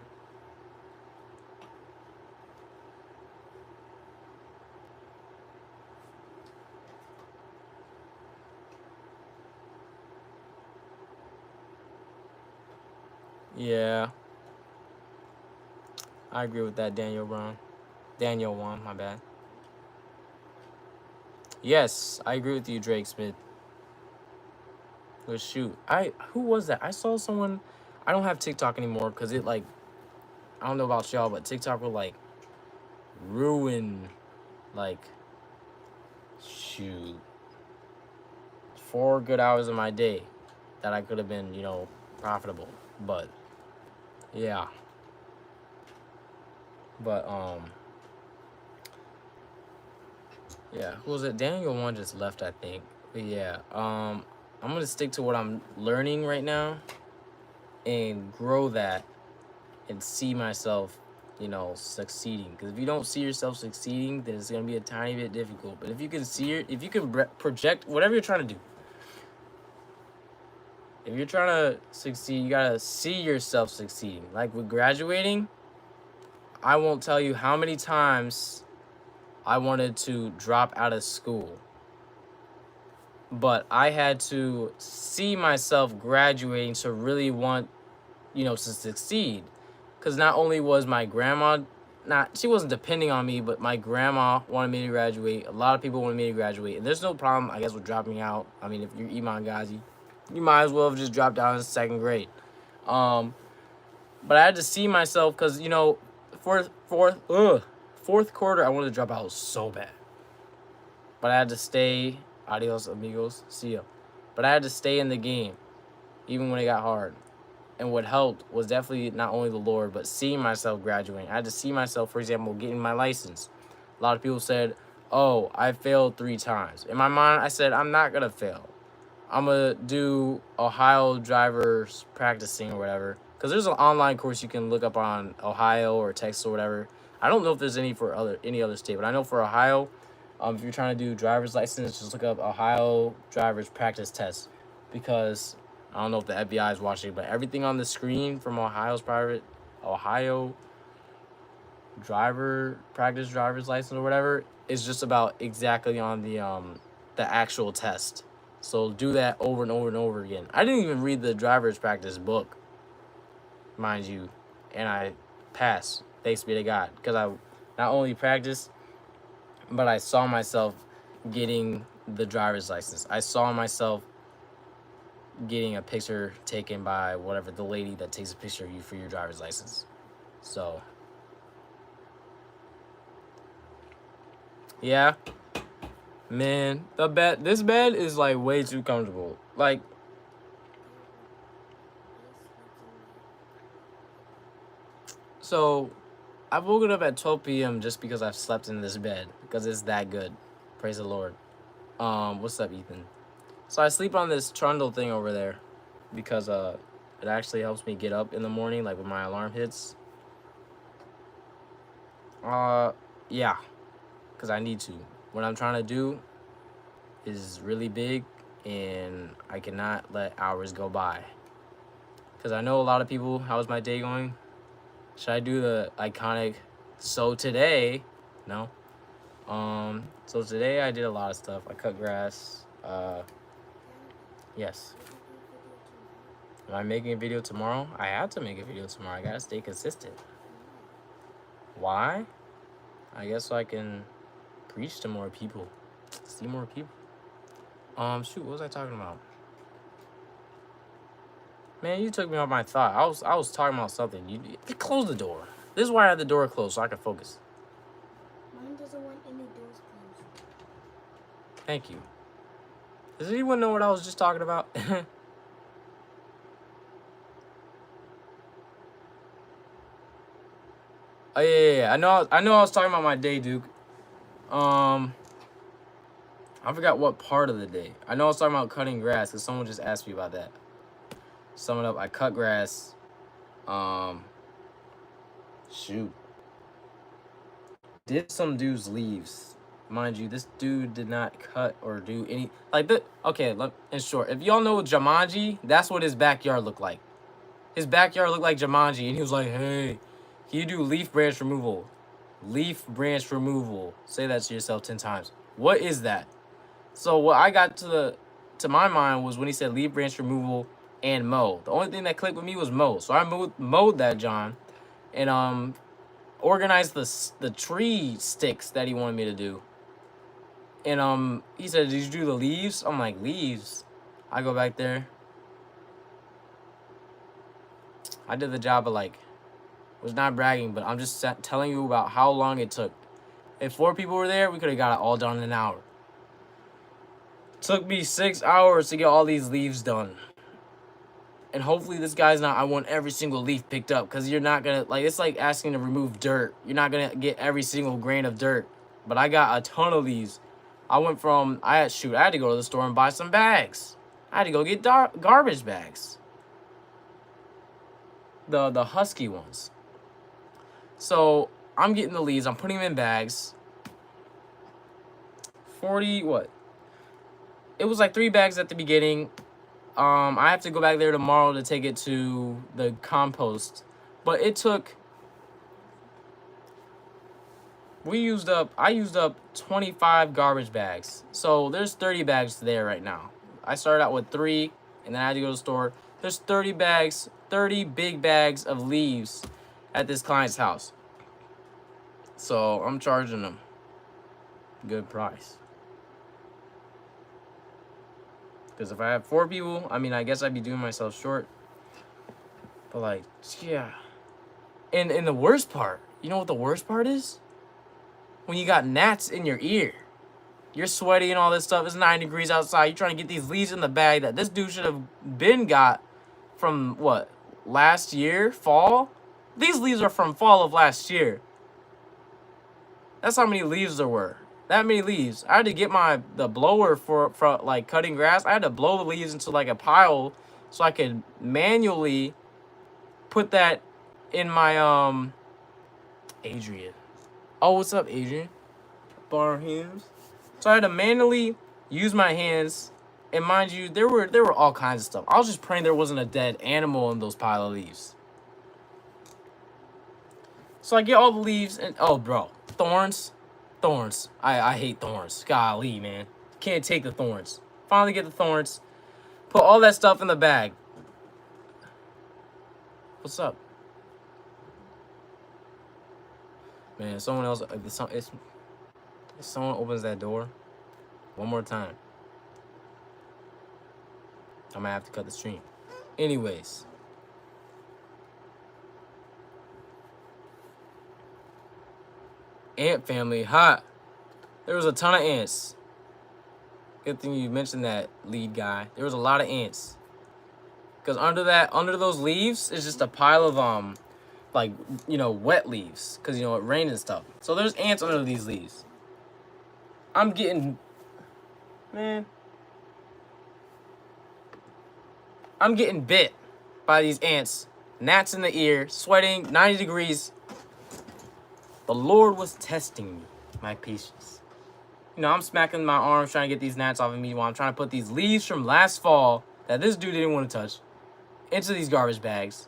Yeah, I agree with that, Daniel Wan, my bad. Yes, I agree with you, Drake Smith. Well, shoot, who was that? I saw someone. I don't have TikTok anymore because it like, I don't know about y'all, but TikTok will like ruin, like, shoot, 4 good hours of my day that I could have been, profitable. But yeah. But yeah, who was it? Daniel One just left, I think. But yeah, I'm gonna stick to what I'm learning right now and grow that and see myself, succeeding. Because if you don't see yourself succeeding, then it's gonna be a tiny bit difficult. But if you can see it, if you can project whatever you're trying to do, if you're trying to succeed, you gotta see yourself succeeding. Like with graduating, I won't tell you how many times I wanted to drop out of school, but I had to see myself graduating to really want, to succeed. Because not only was my grandma, she wasn't depending on me, but my grandma wanted me to graduate. A lot of people wanted me to graduate. And there's no problem, I guess, with dropping out. I mean, if you're Iman Ghazi, you might as well have just dropped out in 2nd grade. But I had to see myself because, fourth quarter, I wanted to drop out so bad. But I had to stay. Adios, amigos. See ya. But I had to stay in the game, even when it got hard. And what helped was definitely not only the Lord, but seeing myself graduating. I had to see myself, for example, getting my license. A lot of people said, oh, I failed 3 times. In my mind, I said, I'm not going to fail. I'm going to do Ohio drivers practicing or whatever. Because there's an online course you can look up on Ohio or Texas or whatever. I don't know if there's any for any other state, but I know for Ohio, if you're trying to do driver's license, just look up Ohio driver's practice test. Because I don't know if the FBI is watching, but everything on the screen from Ohio driver's license or whatever is just about exactly on the actual test. So do that over and over and over again. I didn't even read the driver's practice book, mind you, and I passed. Thanks be to God, because I not only practiced, but I saw myself getting the driver's license. I saw myself getting a picture taken by whatever, the lady that takes a picture of you for your driver's license. So yeah, man, this bed is like way too comfortable. Like, so I've woken up at 12 p.m. just because I've slept in this bed, because it's that good. Praise the Lord. What's up, Ethan? So I sleep on this trundle thing over there because it actually helps me get up in the morning, like when my alarm hits. Yeah, because I need to. What I'm trying to do is really big, and I cannot let hours go by. Because I know a lot of people, how's my day going? Should I do the iconic, so today? No. So today I did a lot of stuff. I cut grass. Yes. Am I making a video tomorrow? I have to make a video tomorrow. I gotta stay consistent. Why? I guess so I can preach to more people. See more people. Shoot, what was I talking about? Man, you took me off my thought. I was talking about something. You close the door. This is why I had the door closed, so I can focus. Mine doesn't want any doors closed. Thank you. Does anyone know what I was just talking about? Oh yeah. I know I was talking about my day, Duke. I forgot what part of the day. I know I was talking about cutting grass because someone just asked me about that. Sum it up, I cut grass. Shoot. Did some dude's leaves. Mind you, this dude did not cut or do any like the okay, look in short. If y'all know Jumanji, that's what his backyard looked like. His backyard looked like Jumanji, and he was like, hey, can you do leaf branch removal? Leaf branch removal. Say that to yourself 10 times. What is that? So what I got to my mind was when he said leaf branch removal and mow. The only thing that clicked with me was mow. So I mowed that John, and organized the tree sticks that he wanted me to do. And he said, did you do the leaves? I'm like, leaves? I go back there. I did the job of like, was not bragging, but I'm just telling you about how long it took. If 4 people were there, we could have got it all done in an hour. Took me 6 hours to get all these leaves done. And hopefully this guy's not, I want every single leaf picked up, because you're not going to, like, it's like asking to remove dirt. You're not going to get every single grain of dirt. But I got a ton of these. I went from, I had to go to the store and buy some bags. I had to go get garbage bags. The husky ones. So I'm getting the leaves. I'm putting them in bags. 40, what? It was like 3 bags at the beginning. I have to go back there tomorrow to take it to the compost. But it took... I used up 25 garbage bags. So there's 30 bags there right now. I started out with 3, and then I had to go to the store. There's 30 bags, 30 big bags of leaves at this client's house. So I'm charging them good price. Because if I have 4 people, I mean, I guess I'd be doing myself short. But like, yeah. And the worst part, you know what the worst part is? When you got gnats in your ear. You're sweaty and all this stuff. It's 9 degrees outside. You're trying to get these leaves in the bag that this dude should have been got from, what, last year? Fall? These leaves are from fall of last year. That's how many leaves there were. That many leaves. I had to get the blower for like cutting grass. I had to blow the leaves into like a pile so I could manually put that in my Adrian. Oh, what's up, Adrian? Bar hands. So I had to manually use my hands, and mind you, there were all kinds of stuff. I was just praying there wasn't a dead animal in those pile of leaves. So I get all the leaves, and oh, bro, thorns. I hate thorns. Golly, man, can't take the thorns. Finally get the thorns. Put all that stuff in the bag. What's up? Man, someone else. If someone opens that door one more time, I might have to cut the stream. Anyways. Ant family, hot. There was a ton of ants. Good thing you mentioned that, lead guy. There was a lot of ants. Because under those leaves is just a pile of like, you know, wet leaves. Because, you know, it rained and stuff. So there's ants under these leaves. I'm getting bit by these ants. Gnats in the ear, sweating, 90 degrees. The Lord was testing me, my patience. You know, I'm smacking my arms trying to get these gnats off of me while I'm trying to put these leaves from last fall that this dude didn't want to touch into these garbage bags.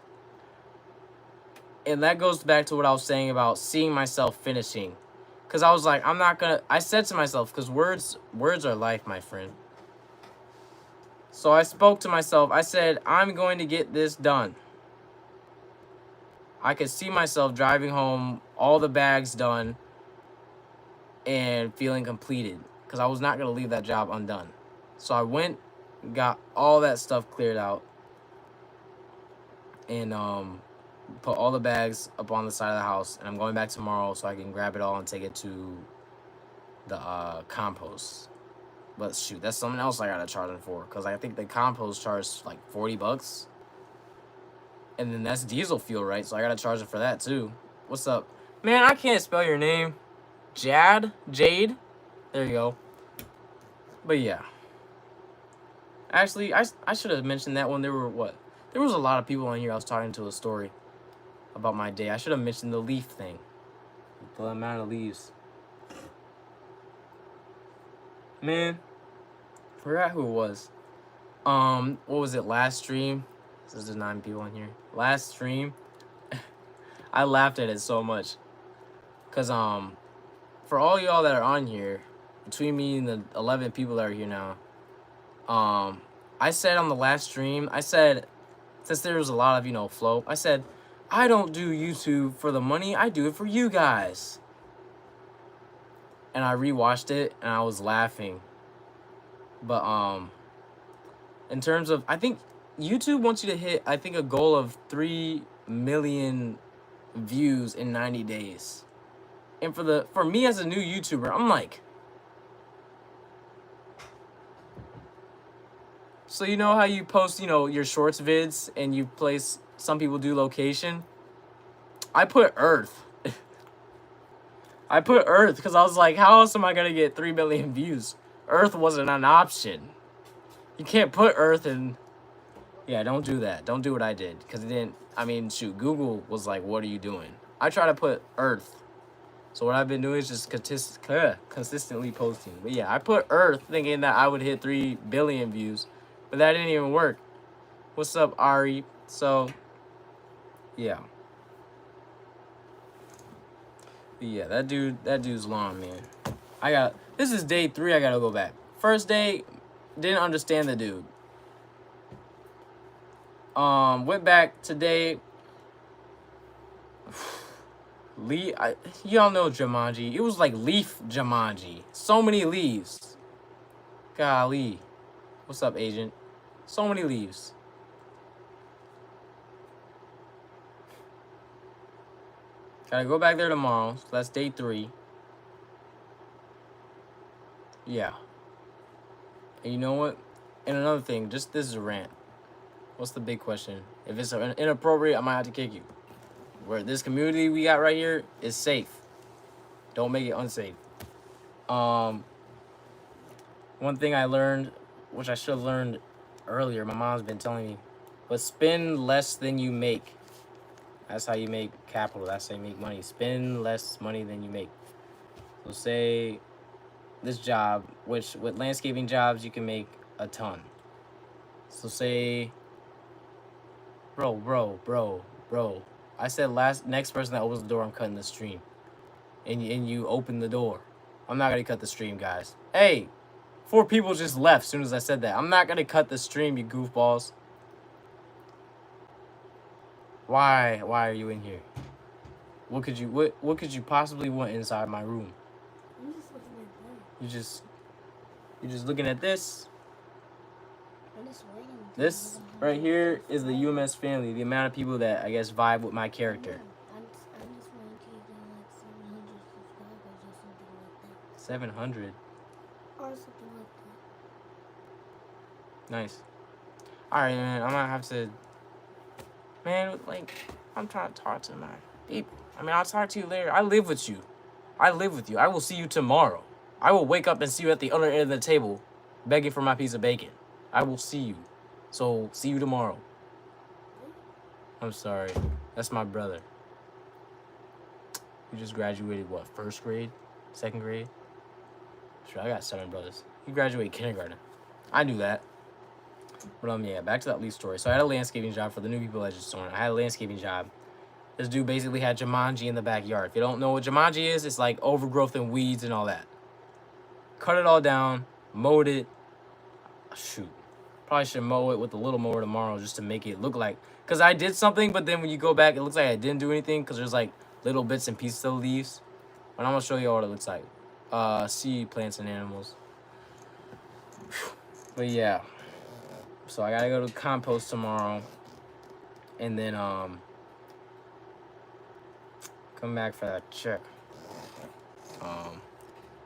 And that goes back to what I was saying about seeing myself finishing. Because I was like, I said to myself, because words are life, my friend. So I spoke to myself. I said, I'm going to get this done. I could see myself driving home, all the bags done, and feeling completed. Because I was not going to leave that job undone. So I went, got all that stuff cleared out, and put all the bags up on the side of the house. And I'm going back tomorrow so I can grab it all and take it to the compost. But shoot, that's something else I gotta charge them for, because I think the compost charges like $40. And then that's diesel fuel, right? So I gotta charge it for that too. What's up? Man, I can't spell your name. Jade? There you go. But yeah. Actually, I should have mentioned that when there were what? There was a lot of people on here I was talking to a story about my day. I should have mentioned the leaf thing. The amount of leaves. Man, forgot who it was. What was it, last stream? There's 9 people in here. Last stream, I laughed at it so much. Cause for all y'all that are on here, between me and the 11 people that are here now, I said on the last stream, I said, since there was a lot of, flow, I said, I don't do YouTube for the money, I do it for you guys. And I rewatched it and I was laughing. But in terms of, I think YouTube wants you to hit, I think, a goal of 3 million views in 90 days. And for me as a new YouTuber, I'm like, so you know how you post, your shorts vids and you place, some people do location? I put Earth. I put Earth because I was like, how else am I going to get 3 million views? Earth wasn't an option. You can't put Earth in. Yeah, don't do that. Don't do what I did. Because it didn't, shoot, Google was like, what are you doing? I try to put Earth. So what I've been doing is just consistently posting. But yeah, I put Earth thinking that I would hit 3 billion views. But that didn't even work. What's up, Ari? So, yeah. But yeah, that dude's long, man. This is day 3, I gotta go back. First day, didn't understand the dude. Went back today. Y'all know Jumanji. It was like leaf Jumanji. So many leaves. Golly. What's up, agent? So many leaves. Gotta go back there tomorrow. So that's day 3. Yeah. And you know what? And another thing, this is a rant. What's the big question? If it's inappropriate, I might have to kick you. Where this community we got right here is safe. Don't make it unsafe. One thing I learned, which I should have learned earlier, my mom's been telling me, but spend less than you make. That's how you make capital. That's how you make money. Spend less money than you make. So say this job, which with landscaping jobs, you can make a ton. So say, bro. I said next person that opens the door, I'm cutting the stream. And you open the door. I'm not going to cut the stream, guys. Hey, 4 people just left as soon as I said that. I'm not going to cut the stream, you goofballs. Why are you in here? What could you possibly want inside my room? I'm just looking at that. You just looking at this? I'm just waiting. This right here is the YouMS family, the amount of people that I guess vibe with my character. I'm just waiting to get like 700 subscribers or something like that. 700. Or something like that. Nice. Alright, man, I might have to. Man, like, I'm trying to talk to my people. I'll talk to you later. I live with you. I will see you tomorrow. I will wake up and see you at the other end of the table begging for my piece of bacon. I will see you. So, see you tomorrow. I'm sorry. That's my brother. You just graduated, what, 1st grade? 2nd grade? Sure, I got 7 brothers. You graduated kindergarten. I knew that. But, yeah, back to that leaf story. So, I had a landscaping job for the new people that just joined. I had a landscaping job. This dude basically had Jumanji in the backyard. If you don't know what Jumanji is, it's like overgrowth and weeds and all that. Cut it all down, mowed it. Shoot. Probably should mow it with a little mower tomorrow just to make it look like. Because I did something, but then when you go back, it looks like I didn't do anything because there's like little bits and pieces of leaves. But I'm going to show you what it looks like. Seed, plants, and animals. But yeah. So I got to go to compost tomorrow. And then come back for that check.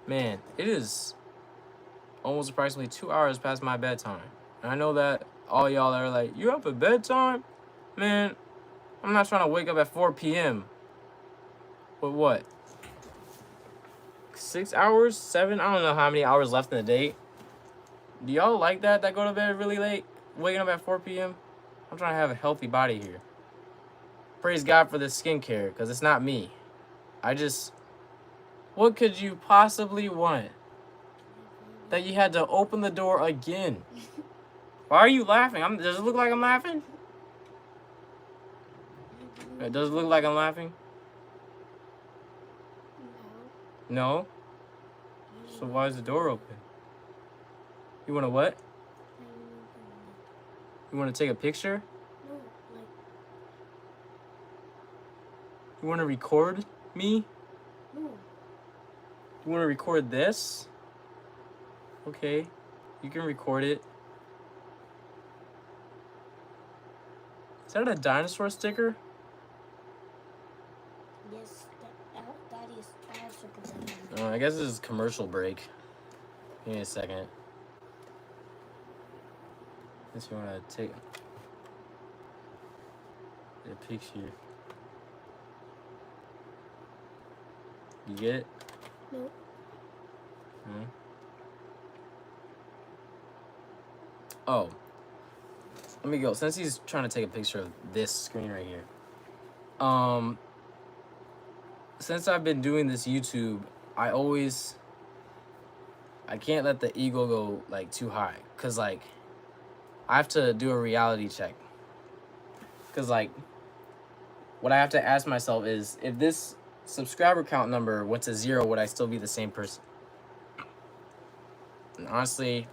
Man, it is almost approximately 2 hours past my bedtime. And I know that all y'all are like, you up at bedtime? Man, I'm not trying to wake up at 4 p.m. But what? 6 hours? 7? I don't know how many hours left in the day. Do y'all like that go to bed really late? Waking up at 4 p.m.? I'm trying to have a healthy body here. Praise God for this skincare, because it's not me. What could you possibly want? That you had to open the door again. Why are you laughing? Does it look like I'm laughing? Does it look like I'm laughing? No? So why is the door open? You want to what? You want to take a picture? No, like... You want to record me? No. You want to record this? Okay. You can record it. Is that a dinosaur sticker? Yes, that is super. I guess this is commercial break. Give me a second. Guess you want to take a picture. You get it? No. Hmm? Oh. Let me go. Since he's trying to take a picture of this screen right here. Since I've been doing this YouTube, I can't let the ego go like too high. Cause like I have to do a reality check. Cause like what I have to ask myself is, if this subscriber count number went to 0, would I still be the same person? And honestly,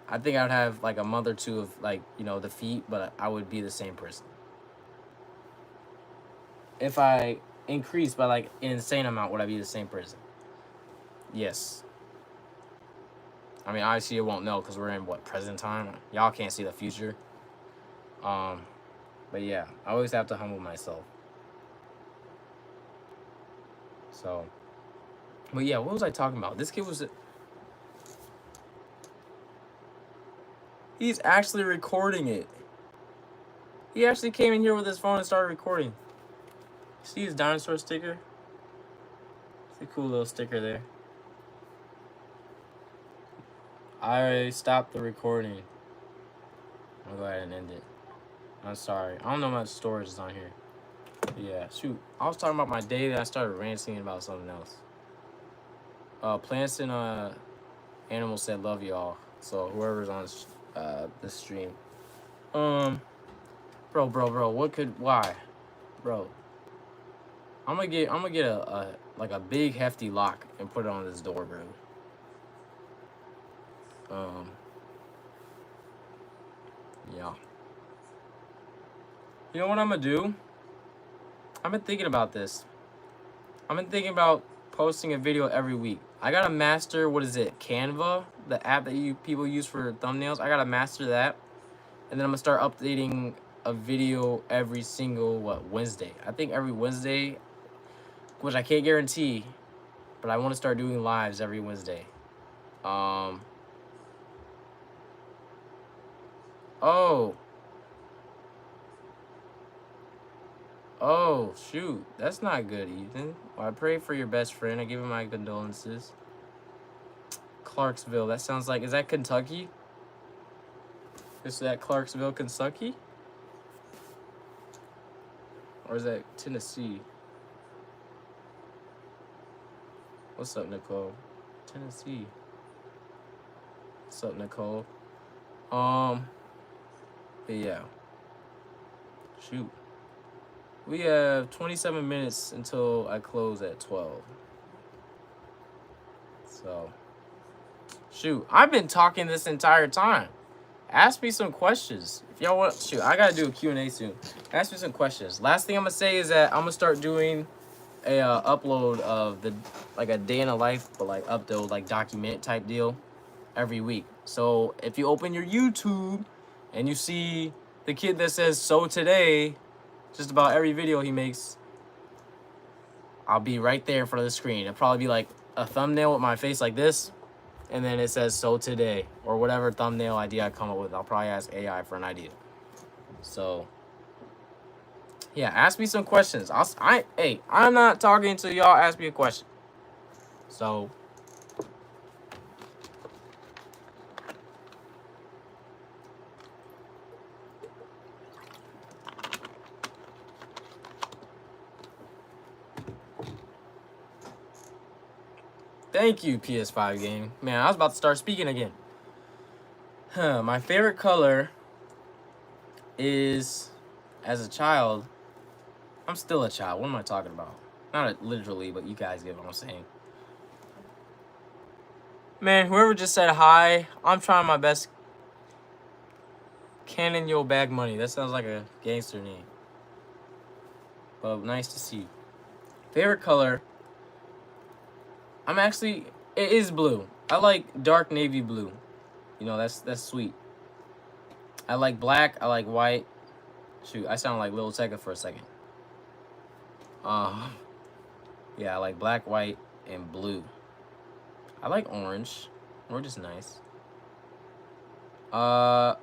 I think I would have like a month or two of like, defeat, but I would be the same person. If I increase by like an insane amount, would I be the same person? Yes. I mean, obviously you won't know because we're in present time. Y'all can't see the future. But yeah, I always have to humble myself. So, but yeah, what was I talking about? This kid was... He's actually recording it. He actually came in here with his phone and started recording. See his dinosaur sticker? It's a cool little sticker there. I already stopped the recording. I'll go ahead and end it. I'm sorry. I don't know how much storage is on here. But yeah, shoot. I was talking about my day, then I started ranting about something else. Plants and animals said love y'all. So whoever's on this stream. Bro, why? Bro. I'm gonna get a big hefty lock and put it on this door, bro. Yeah. You know what I'm gonna do? I've been thinking about this. I've been thinking about posting a video every week. I gotta master, what is it, Canva? The app that people use for thumbnails. I gotta master that. And then I'm gonna start updating a video every single, Wednesday. I think every Wednesday, which I can't guarantee, but I want to start doing lives every Wednesday. Oh, shoot. That's not good, Ethan. Well, I pray for your best friend. I give him my condolences. Clarksville. That sounds like... Is that Kentucky? Is that Clarksville, Kentucky? Or is that Tennessee? What's up, Nicole? Tennessee. What's up, Nicole? But yeah. Shoot. We have 27 minutes until I close at 12. So, shoot. I've been talking this entire time. Ask me some questions. If y'all want, shoot, I gotta do a Q&A soon. Ask me some questions. Last thing I'm gonna say is that I'm gonna start doing a upload of the like a day in a life, but like upload like document type deal every week. So if you open your YouTube and you see the kid that says "so today," just about every video he makes, I'll be right there in front of the screen. It'll probably be like a thumbnail with my face like this, and then it says "so today" or whatever thumbnail idea I come up with. I'll probably ask AI for an idea. So yeah, ask me some questions. I'm not talking until y'all ask me a question. So thank you, PS5 game. Man, I was about to start speaking again. My favorite color is, as a child, I'm still a child. What am I talking about? Not literally, but you guys get what I'm saying. Man, whoever just said hi, I'm trying my best. Cannon Yo Bag Money. That sounds like a gangster name. But nice to see you. Favorite color? It is blue. I like dark navy blue. You know, that's sweet. I like black. I like white. Shoot, I sound like Lil Tecca for a second. Yeah, I like black, white, and blue. I like orange. Orange is nice. No.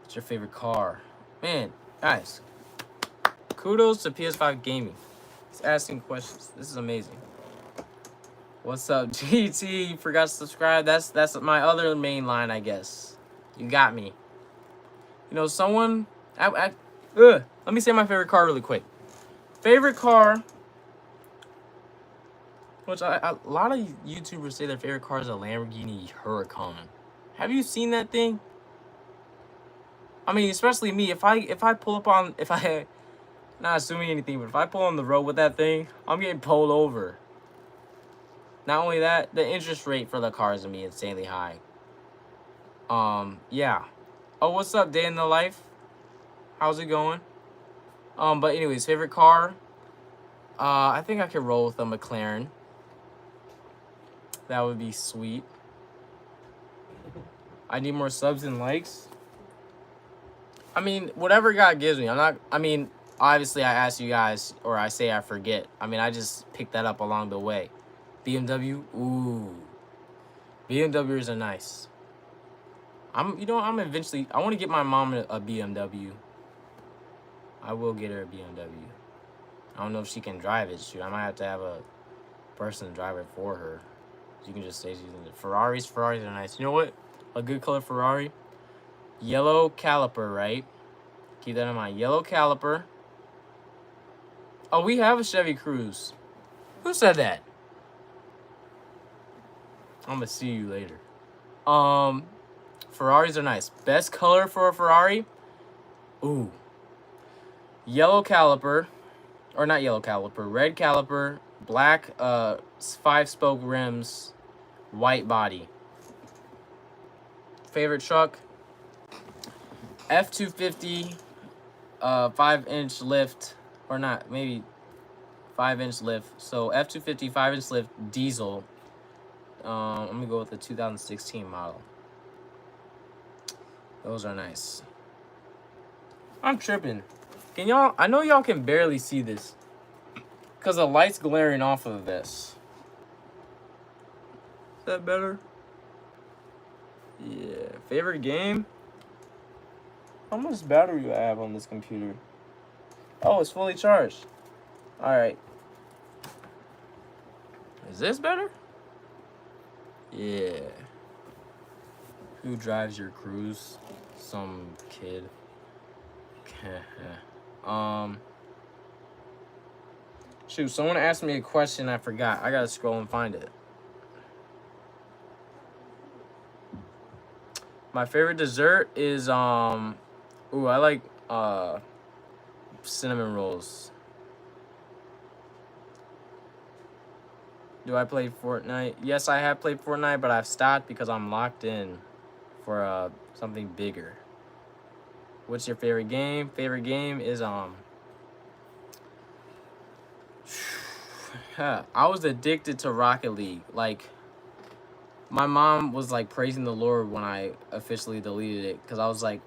What's your favorite car? Man, guys, kudos to PS5 Gaming. It's asking questions. This is amazing. What's up, GT? You forgot to subscribe. That's my other main line, I guess. You got me. You know, let me say my favorite car really quick. Favorite car, which a lot of YouTubers say their favorite car is a Lamborghini Huracan. Have you seen that thing? I mean, especially me. If I pull up on, not assuming anything, but if I pull on the road with that thing, I'm getting pulled over. Not only that, the interest rate for the car is gonna be insanely high. Yeah. Oh, what's up, Day in the Life? How's it going? But anyways, favorite car? I think I could roll with a McLaren. That would be sweet. I need more subs and likes. I mean, whatever God gives me. Obviously I ask you guys, or I say I forget. I mean, I just picked that up along the way. BMW, ooh. BMWs are nice. I want to get my mom a BMW. I will get her a BMW. I don't know if she can drive it. Shoot, I might have to have a person drive it for her. You can just say she's in it. Ferraris are nice. You know what? A good color Ferrari? Yellow caliper, right? Keep that in mind. Yellow caliper. Oh, we have a Chevy Cruze. Who said that? I'm gonna see you later. Ferraris are nice. Best color for a Ferrari? Ooh. Yellow caliper. Or not yellow caliper. Red caliper. Black 5-spoke rims. White body. Favorite truck? F-250. 5-inch lift. Or not. Maybe 5-inch lift. So F-250 5-inch lift diesel. I'm gonna go with the 2016 model. Those are nice. I'm tripping. Can y'all? I know y'all can barely see this because the light's glaring off of this. Is that better? Yeah. Favorite game? How much battery do I have on this computer? Oh, it's fully charged. All right. Is this better? Yeah. Who drives your Cruze? Some kid. Shoot, someone asked me a question I forgot. I gotta scroll and find it. My favorite dessert is I like cinnamon rolls. Do I play Fortnite? Yes, I have played Fortnite, but I've stopped because I'm locked in for something bigger. What's your favorite game? Favorite game is I was addicted to Rocket League. Like, my mom was like praising the Lord when I officially deleted it because I was like,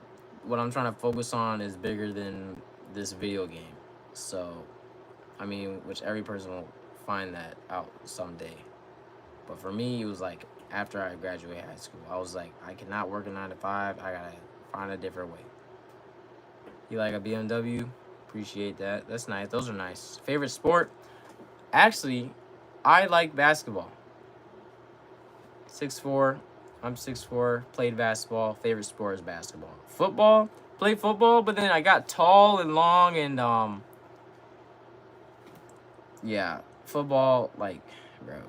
what I'm trying to focus on is bigger than this video game. So, I mean, which every person will find that out someday. But for me, it was like after I graduated high school, I was like, I cannot work a 9 to 5. I gotta find a different way. You like a BMW? Appreciate that. That's nice. Those are nice. Favorite sport? Actually, I like basketball. 6'4". I'm 6'4". Played basketball. Favorite sport is basketball. Football? Played football, but then I got tall and long and yeah, football, like, bro.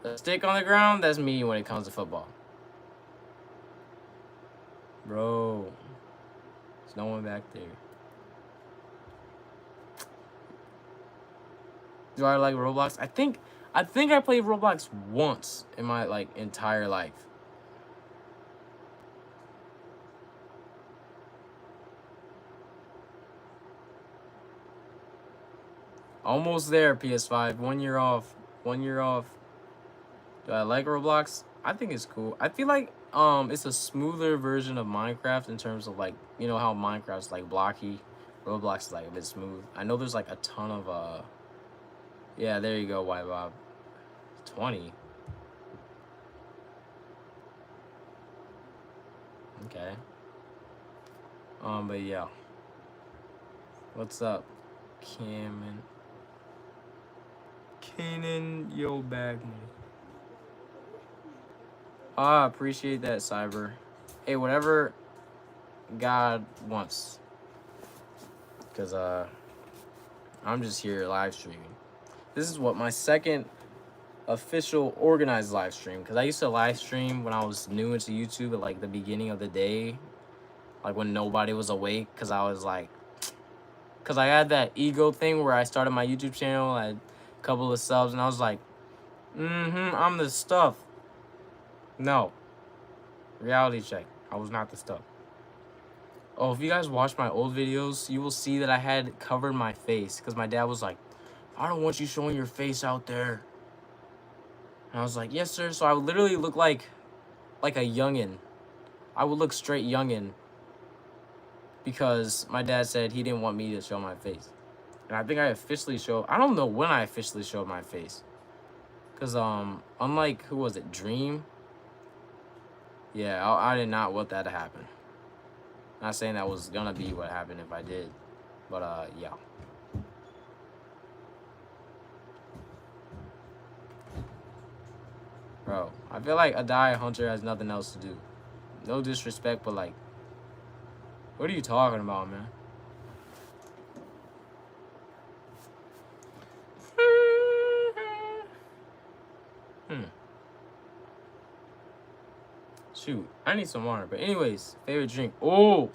The stick on the ground, that's me when it comes to football. Bro. There's no one back there. Do I like Roblox? I think I played Roblox once in my like entire life. Almost there, PS5. 1 year off. 1 year off. Do I like Roblox? I think it's cool. I feel like it's a smoother version of Minecraft in terms of like, you know how Minecraft's like blocky, Roblox is like a bit smooth. I know there's like a ton of yeah, there you go, White Bob. 20. Okay. But yeah. What's up, Cameron? Kanan, yo, bag me. Ah, appreciate that, Cyber. Hey, whatever God wants. Because, I'm just here live streaming. This is what, my second official organized live stream. Because I used to live stream when I was new into YouTube at, like, the beginning of the day. Like, when nobody was awake. Because I was, like... Because I had that ego thing where I started my YouTube channel. I had a couple of subs. And I was like, I'm the stuff. No. Reality check. I was not the stuff. Oh, if you guys watch my old videos, you will see that I had covered my face because my dad was like, I don't want you showing your face out there. And I was like, yes, sir. So I would literally look like a youngin. I would look straight youngin because my dad said he didn't want me to show my face. And I think I officially showed, I don't know when I officially showed my face. Because, unlike, who was it, Dream? Yeah, I did not want that to happen. Not saying that was gonna be what happened if I did. But, yeah. Bro, I feel like a die hunter has nothing else to do. No disrespect, but like, what are you talking about, man? Shoot, I need some water. But anyways, favorite drink. Oh,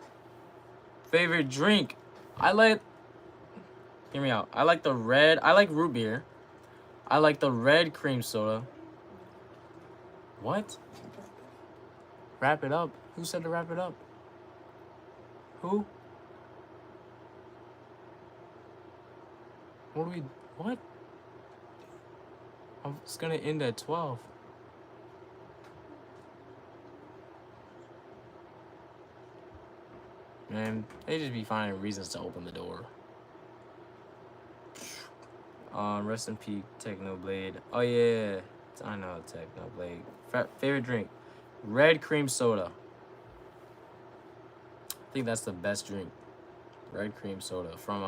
favorite drink. I like, hear me out. I like the red, I like root beer. I like the red cream soda. What? Wrap it up? Who said to wrap it up? Who? What? It's gonna end at 12. Man, they just be finding reasons to open the door. Rest in peace, Technoblade. Oh yeah, I know Technoblade. Favorite drink, red cream soda. I think that's the best drink. Red cream soda from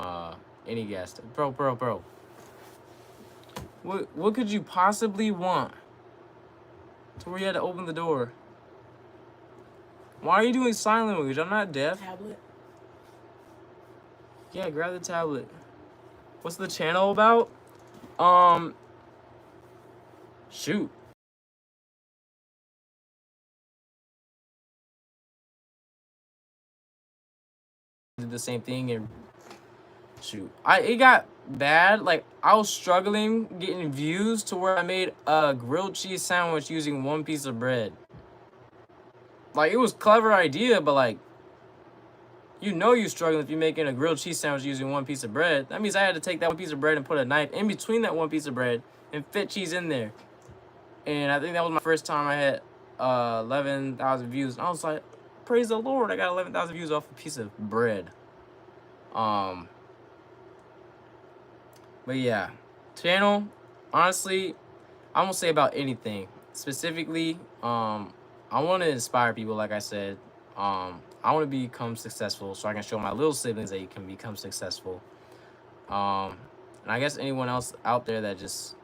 any gas station. Bro. What could you possibly want to where you had to open the door? Why are you doing sign language? I'm not deaf. Tablet. Yeah, grab the tablet. What's the channel about? Shoot. Did the same thing and shoot, it got bad. Like I was struggling getting views to where I made a grilled cheese sandwich using one piece of bread. Like it was a clever idea, but like you're struggling if you're making a grilled cheese sandwich using one piece of bread. That means I had to take that one piece of bread and put a knife in between that one piece of bread and fit cheese in there. And I think that was my first time I had 11,000 views. And I was like, praise the Lord, I got 11,000 views off a piece of bread. But yeah, channel, honestly, I won't say about anything. Specifically, I want to inspire people, like I said. I want to become successful so I can show my little siblings that you can become successful. And I guess anyone else out there that just,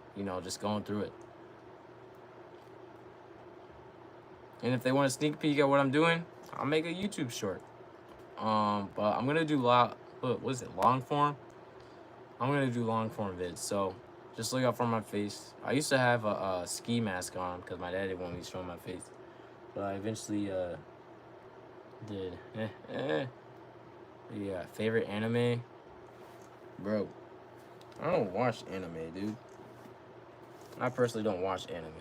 just going through it. And if they want a sneak peek at what I'm doing, I'll make a YouTube short. But I'm going to do long form? I'm going to do long form vids. So just look out for my face. I used to have a ski mask on because my dad didn't want me to show my face. But I eventually did. Yeah, favorite anime? Bro, I don't watch anime, dude. I personally don't watch anime.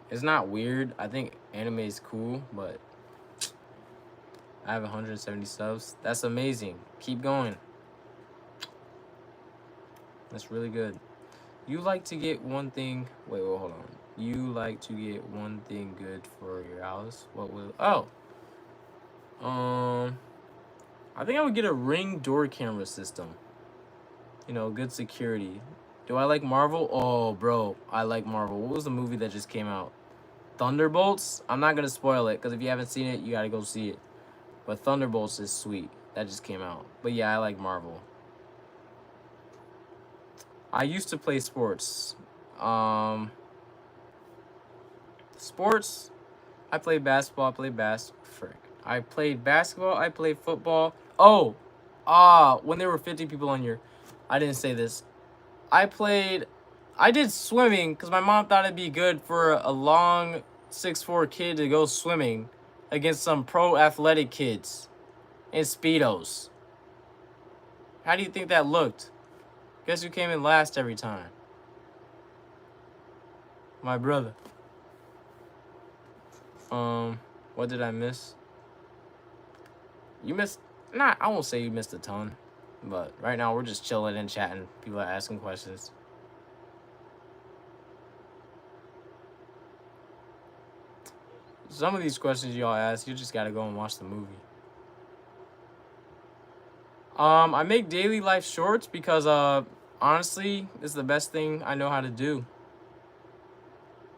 It's not weird. I think anime is cool, but I have 170 subs. That's amazing. Keep going. That's really good. You like to get one thing. Wait, hold on. You like to get one thing good for your house. What will? Oh. I think I would get a Ring door camera system. Good security. Do I like Marvel? Oh, bro, I like Marvel. What was the movie that just came out? Thunderbolts? I'm not gonna spoil it because if you haven't seen it, you gotta go see it. But Thunderbolts is sweet. That just came out. But yeah, I like Marvel. I used to play sports. Sports. I played basketball. I played basketball. I played football. Oh, when there were 50 people on here, I didn't say this. I did swimming because my mom thought it'd be good for a long 6'4" kid to go swimming against some pro athletic kids in Speedos. How do you think that looked? Guess who came in last every time? My brother. What did I miss? You missed, I won't say you missed a ton, but right now we're just chilling and chatting. People are asking questions. Some of these questions y'all ask, you just gotta go and watch the movie. I make daily life shorts because, honestly, it's the best thing I know how to do.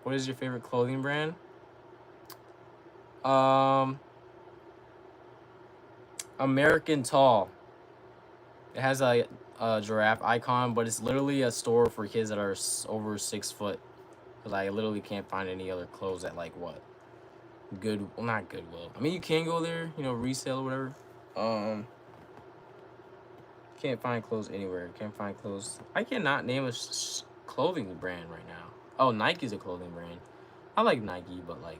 What is your favorite clothing brand? American Tall. It has a giraffe icon, but it's literally a store for kids that are over 6 foot. Because I literally can't find any other clothes at, like, what? Not Goodwill. I mean, you can go there, resale or whatever. Can't find clothes anywhere. Can't find clothes. I cannot name a clothing brand right now. Oh, Nike's a clothing brand. I like Nike, but like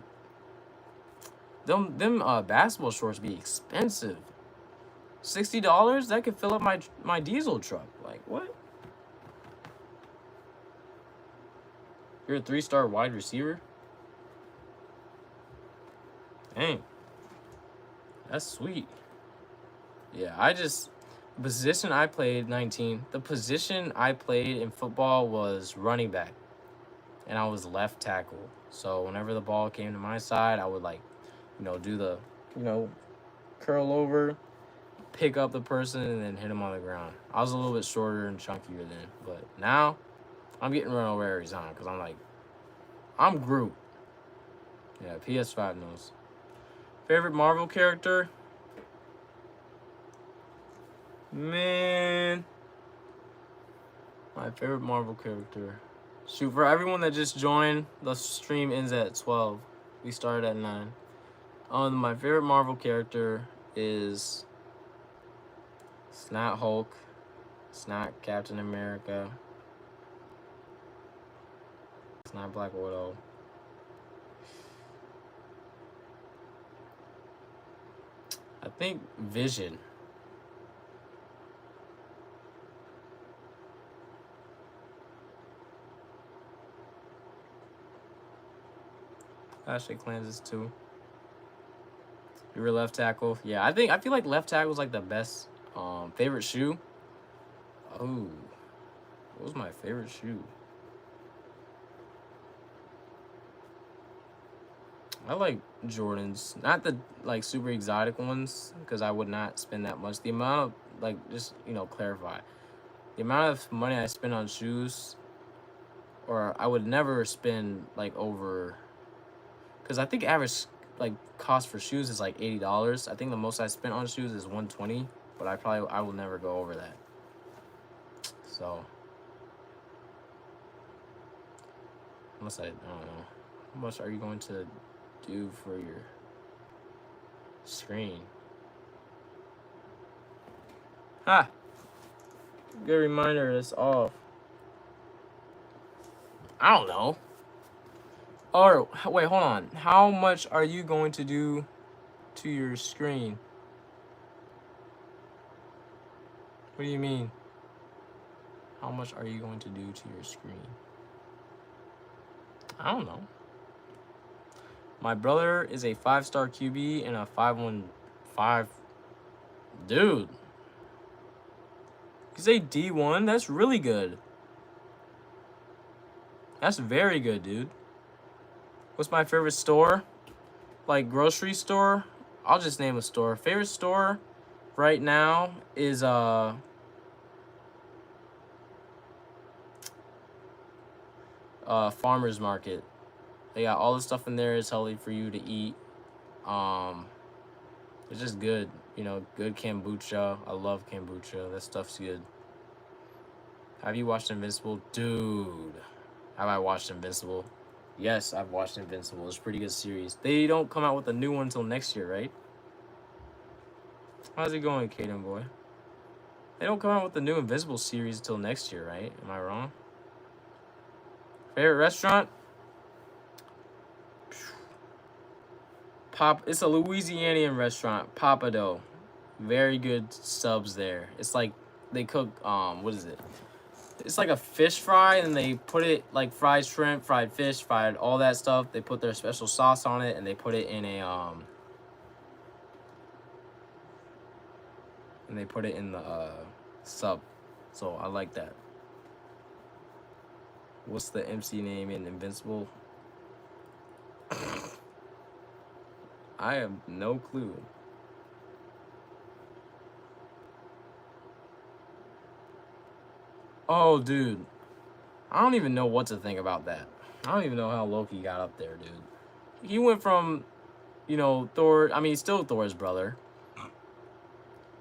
them basketball shorts be expensive. $60? That could fill up my diesel truck. Like what? You're a 3-star wide receiver? Dang. That's sweet. Yeah, position I played 19. The position I played in football was running back. And I was left tackle. So whenever the ball came to my side, I would do the, curl over, pick up the person, and then hit him on the ground. I was a little bit shorter and chunkier then. But now, I'm getting run over every time because I'm Groot. Yeah, PS5 knows. Favorite Marvel character? Man. My favorite Marvel character. Shoot, for everyone that just joined, the stream ends at 12. We started at 9. My favorite Marvel character is... It's not Hulk. It's not Captain America. It's not Black Widow. I think Vision. Clash of Clans is 2. You were left tackle. Yeah, I feel like left tackle is like the best. Favorite shoe. Oh, what was my favorite shoe? I like Jordans, not the like super exotic ones, because I would not spend that much. The amount of like, just clarify, the amount of money I spend on shoes, or I would never spend like over, because I think average like cost for shoes is like $80. I think the most I spent on shoes is $120, but I will never go over that. So unless I don't know, how much are you going to do for your screen? Ha! Good reminder, it's off. I don't know. Or wait, hold on. How much are you going to do to your screen? What do you mean? How much are you going to do to your screen? I don't know. My brother is a 5-star QB and a 515. Dude. You say D1? That's really good. That's very good, dude. What's my favorite store? Like grocery store? I'll just name a store. Favorite store right now is farmer's market. They got all the stuff in there. It's healthy for you to eat. It's just good. Good kombucha. I love kombucha. That stuff's good. Have you watched Invincible? Dude. Have I watched Invincible? Yes, I've watched Invincible. It's a pretty good series. They don't come out with a new one until next year, right? How's it going, Kaden boy? They don't come out with the new Invincible series until next year, right? Am I wrong? Favorite restaurant? It's a Louisianian restaurant, Papado. Very good subs there. It's like they cook what is it? It's like a fish fry, and they put it like fried shrimp, fried fish, fried all that stuff. They put their special sauce on it, and they put it in a and they put it in the sub. So I like that. What's the MC name in Invincible? I have no clue. Oh, dude. I don't even know what to think about that. I don't even know how Loki got up there, dude. He went from, Thor. I mean, he's still Thor's brother.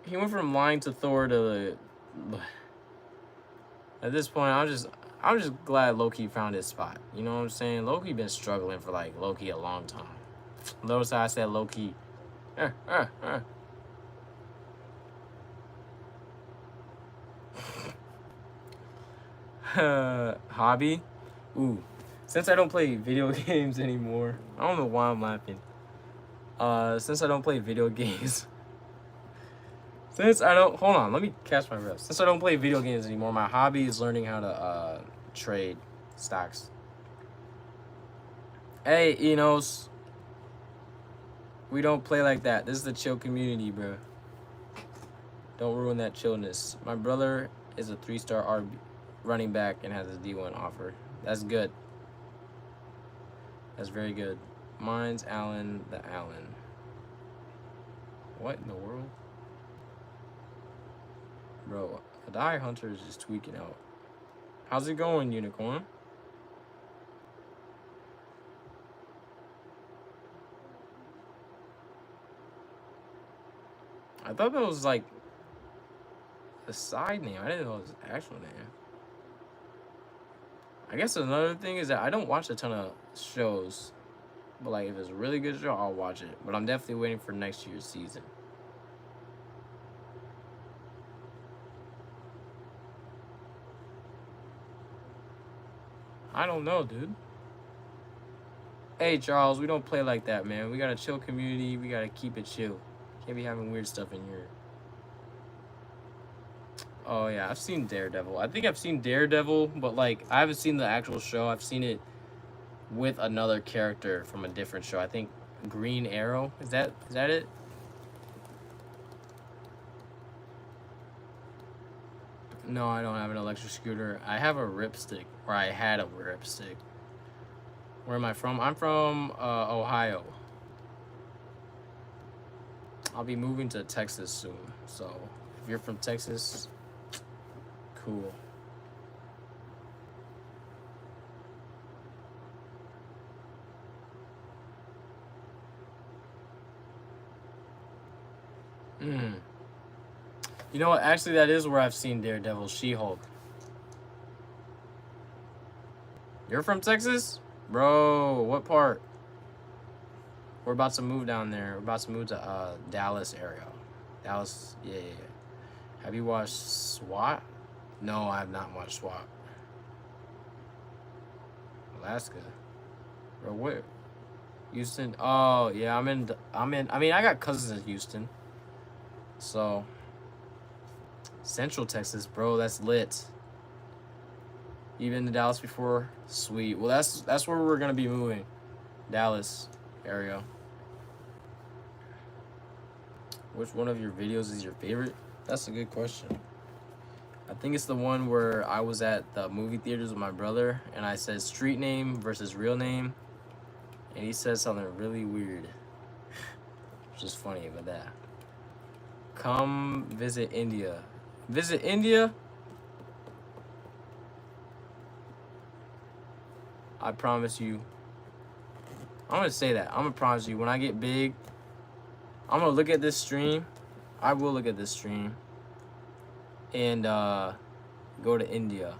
He went from lying to Thor to At this point, I'm just glad Loki found his spot. You know what I'm saying? Loki been struggling for like Loki a long time. Notice how I said Loki. Hobby? Ooh. Since I don't play video games anymore, I don't know why I'm laughing. Since I don't play video games. Hold on, let me catch my breath. Since I don't play video games anymore, my hobby is learning how to trade stocks. Hey, Enos. We don't play like that. This is the chill community, bro. Don't ruin that chillness. My brother is a 3-star RB running back and has a D1 offer. That's good. That's very good. Mine's Allen the Allen. What in the world? Bro, a Die Hunter is just tweaking out. How's it going, Unicorn? I thought that was like a side name. I didn't know it was an actual name. I guess another thing is that I don't watch a ton of shows. But like if it's a really good show, I'll watch it. But I'm definitely waiting for next year's season. I don't know, dude. Hey, Charles, we don't play like that, man. We got a chill community. We got to keep it chill. Can't be having weird stuff in here. Oh, yeah. I've seen Daredevil. I think I've seen Daredevil, but, like, I haven't seen the actual show. I've seen it with another character from a different show. I think Green Arrow. Is that it? No, I don't have an electric scooter. I have a ripstick, or I had a ripstick. Where am I from? I'm from Ohio. I'll be moving to Texas soon. So if you're from Texas, cool. You know what? Actually, that is where I've seen Daredevil, She-Hulk. You're from Texas? Bro, what part? We're about to move down there. We're about to move to Dallas area. Dallas, yeah. Have you watched SWAT? No, I have not watched SWAT. Alaska. Bro, where? Houston? Oh, yeah, I mean, I got cousins in Houston. So, Central Texas, bro, that's lit. You been to Dallas before? Sweet. Well, that's where we're gonna be moving. Dallas area. Which one of your videos is your favorite? That's a good question. I think it's the one where I was at the movie theaters with my brother and I said street name versus real name. And he said something really weird. Which is funny about that. Come visit India. Visit India? I promise you. I'm gonna say that. I'm gonna promise you when I get big, I'm gonna look at this stream. I will look at this stream and go to India.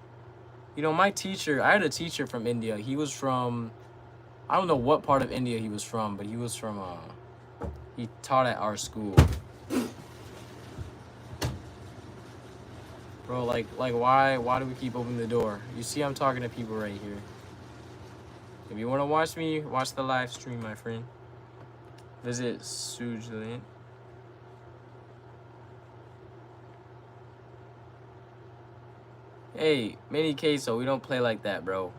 You know, my teacher, I had a teacher from India. He was from, I don't know what part of India he was from, but he was from, he taught at our school. Bro, like why do we keep opening the door? You see I'm talking to people right here. If you want to watch me, watch the live stream, my friend. Visit Switzerland. Hey, Mini Queso, we don't play like that, bro.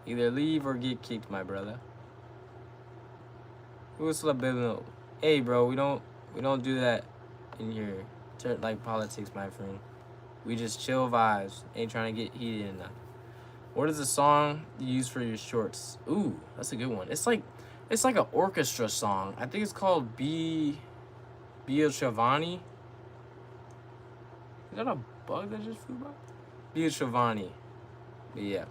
Either leave or get kicked, my brother. Who's Labino? Hey, bro, we don't do that in here. Like politics, my friend. We just chill vibes. Ain't trying to get heated enough. What is the song you use for your shorts? Ooh, that's a good one. It's like an orchestra song. I think it's called Bia Giovanni. Is that a bug that just flew by? Bia Giovanni. But yeah.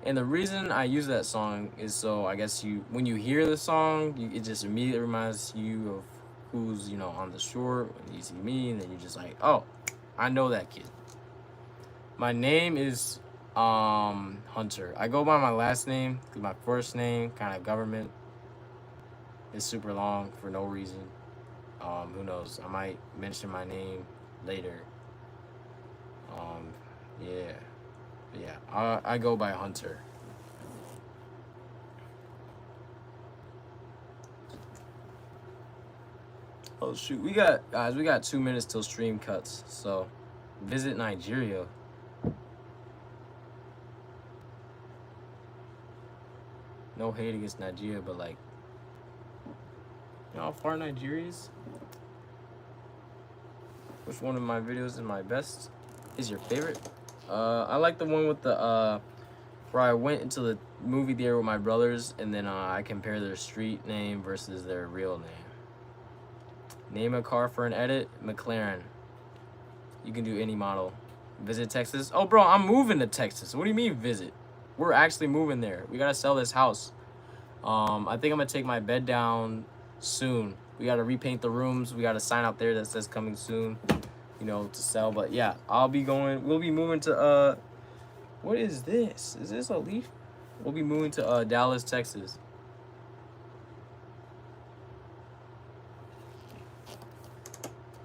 And the reason I use that song is so I guess when you hear the song, it just immediately reminds you of who's, you know, on the short. When you see me, and then you're just like, oh, I know that kid. My name is Hunter. I go by my last name because my first name, kind of government, is super long for no reason. Who knows? I might mention my name later. Yeah. I go by Hunter. Oh shoot, we got 2 minutes till stream cuts. So, visit Nigeria. No hate against Nigeria, but like, you know how far Nigeria is? Which one of my videos is my best? Is your favorite? I like the one with the where I went into the movie theater with my brothers and then I compare their street name versus their real name. Name a car for an edit. McLaren. You can do any model. Visit Texas. Oh, bro, I'm moving to Texas. What do you mean visit? We're actually moving there. We gotta sell this house. I think I'm gonna take my bed down soon. We gotta repaint the rooms. We gotta sign out there that says coming soon, you know, to sell. But yeah, we'll be moving to what is this? Is this a leaf? We'll be moving to Dallas, Texas.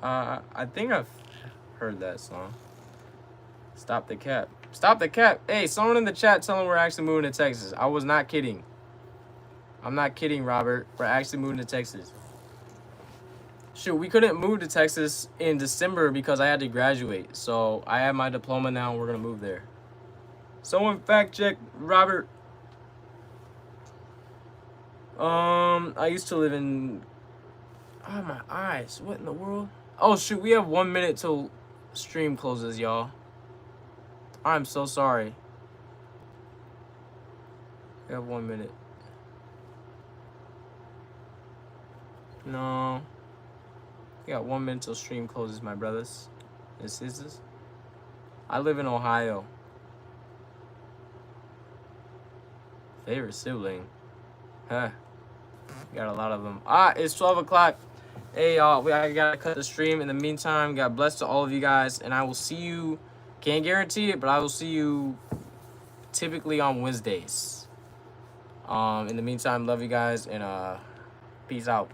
I think I've heard that song. Stop the cap. Stop the cap. Hey, someone in the chat tell them we're actually moving to Texas. I was not kidding. I'm not kidding, Robert. We're actually moving to Texas. Shoot, we couldn't move to Texas in December because I had to graduate. So I have my diploma now and we're going to move there. Someone fact check Robert. I used to live in. Oh my eyes! What in the world? Oh shoot! We have 1 minute till stream closes, y'all. I'm so sorry. We have 1 minute. No. We got 1 minute till stream closes, my brothers and sisters. I live in Ohio. Favorite sibling? Huh. Got a lot of them. It's 12 o'clock. Hey, y'all, I gotta cut the stream. In the meantime, God bless to all of you guys, and I will see you. Can't guarantee it, but I will see you typically on Wednesdays. In the meantime, love you guys, and peace out.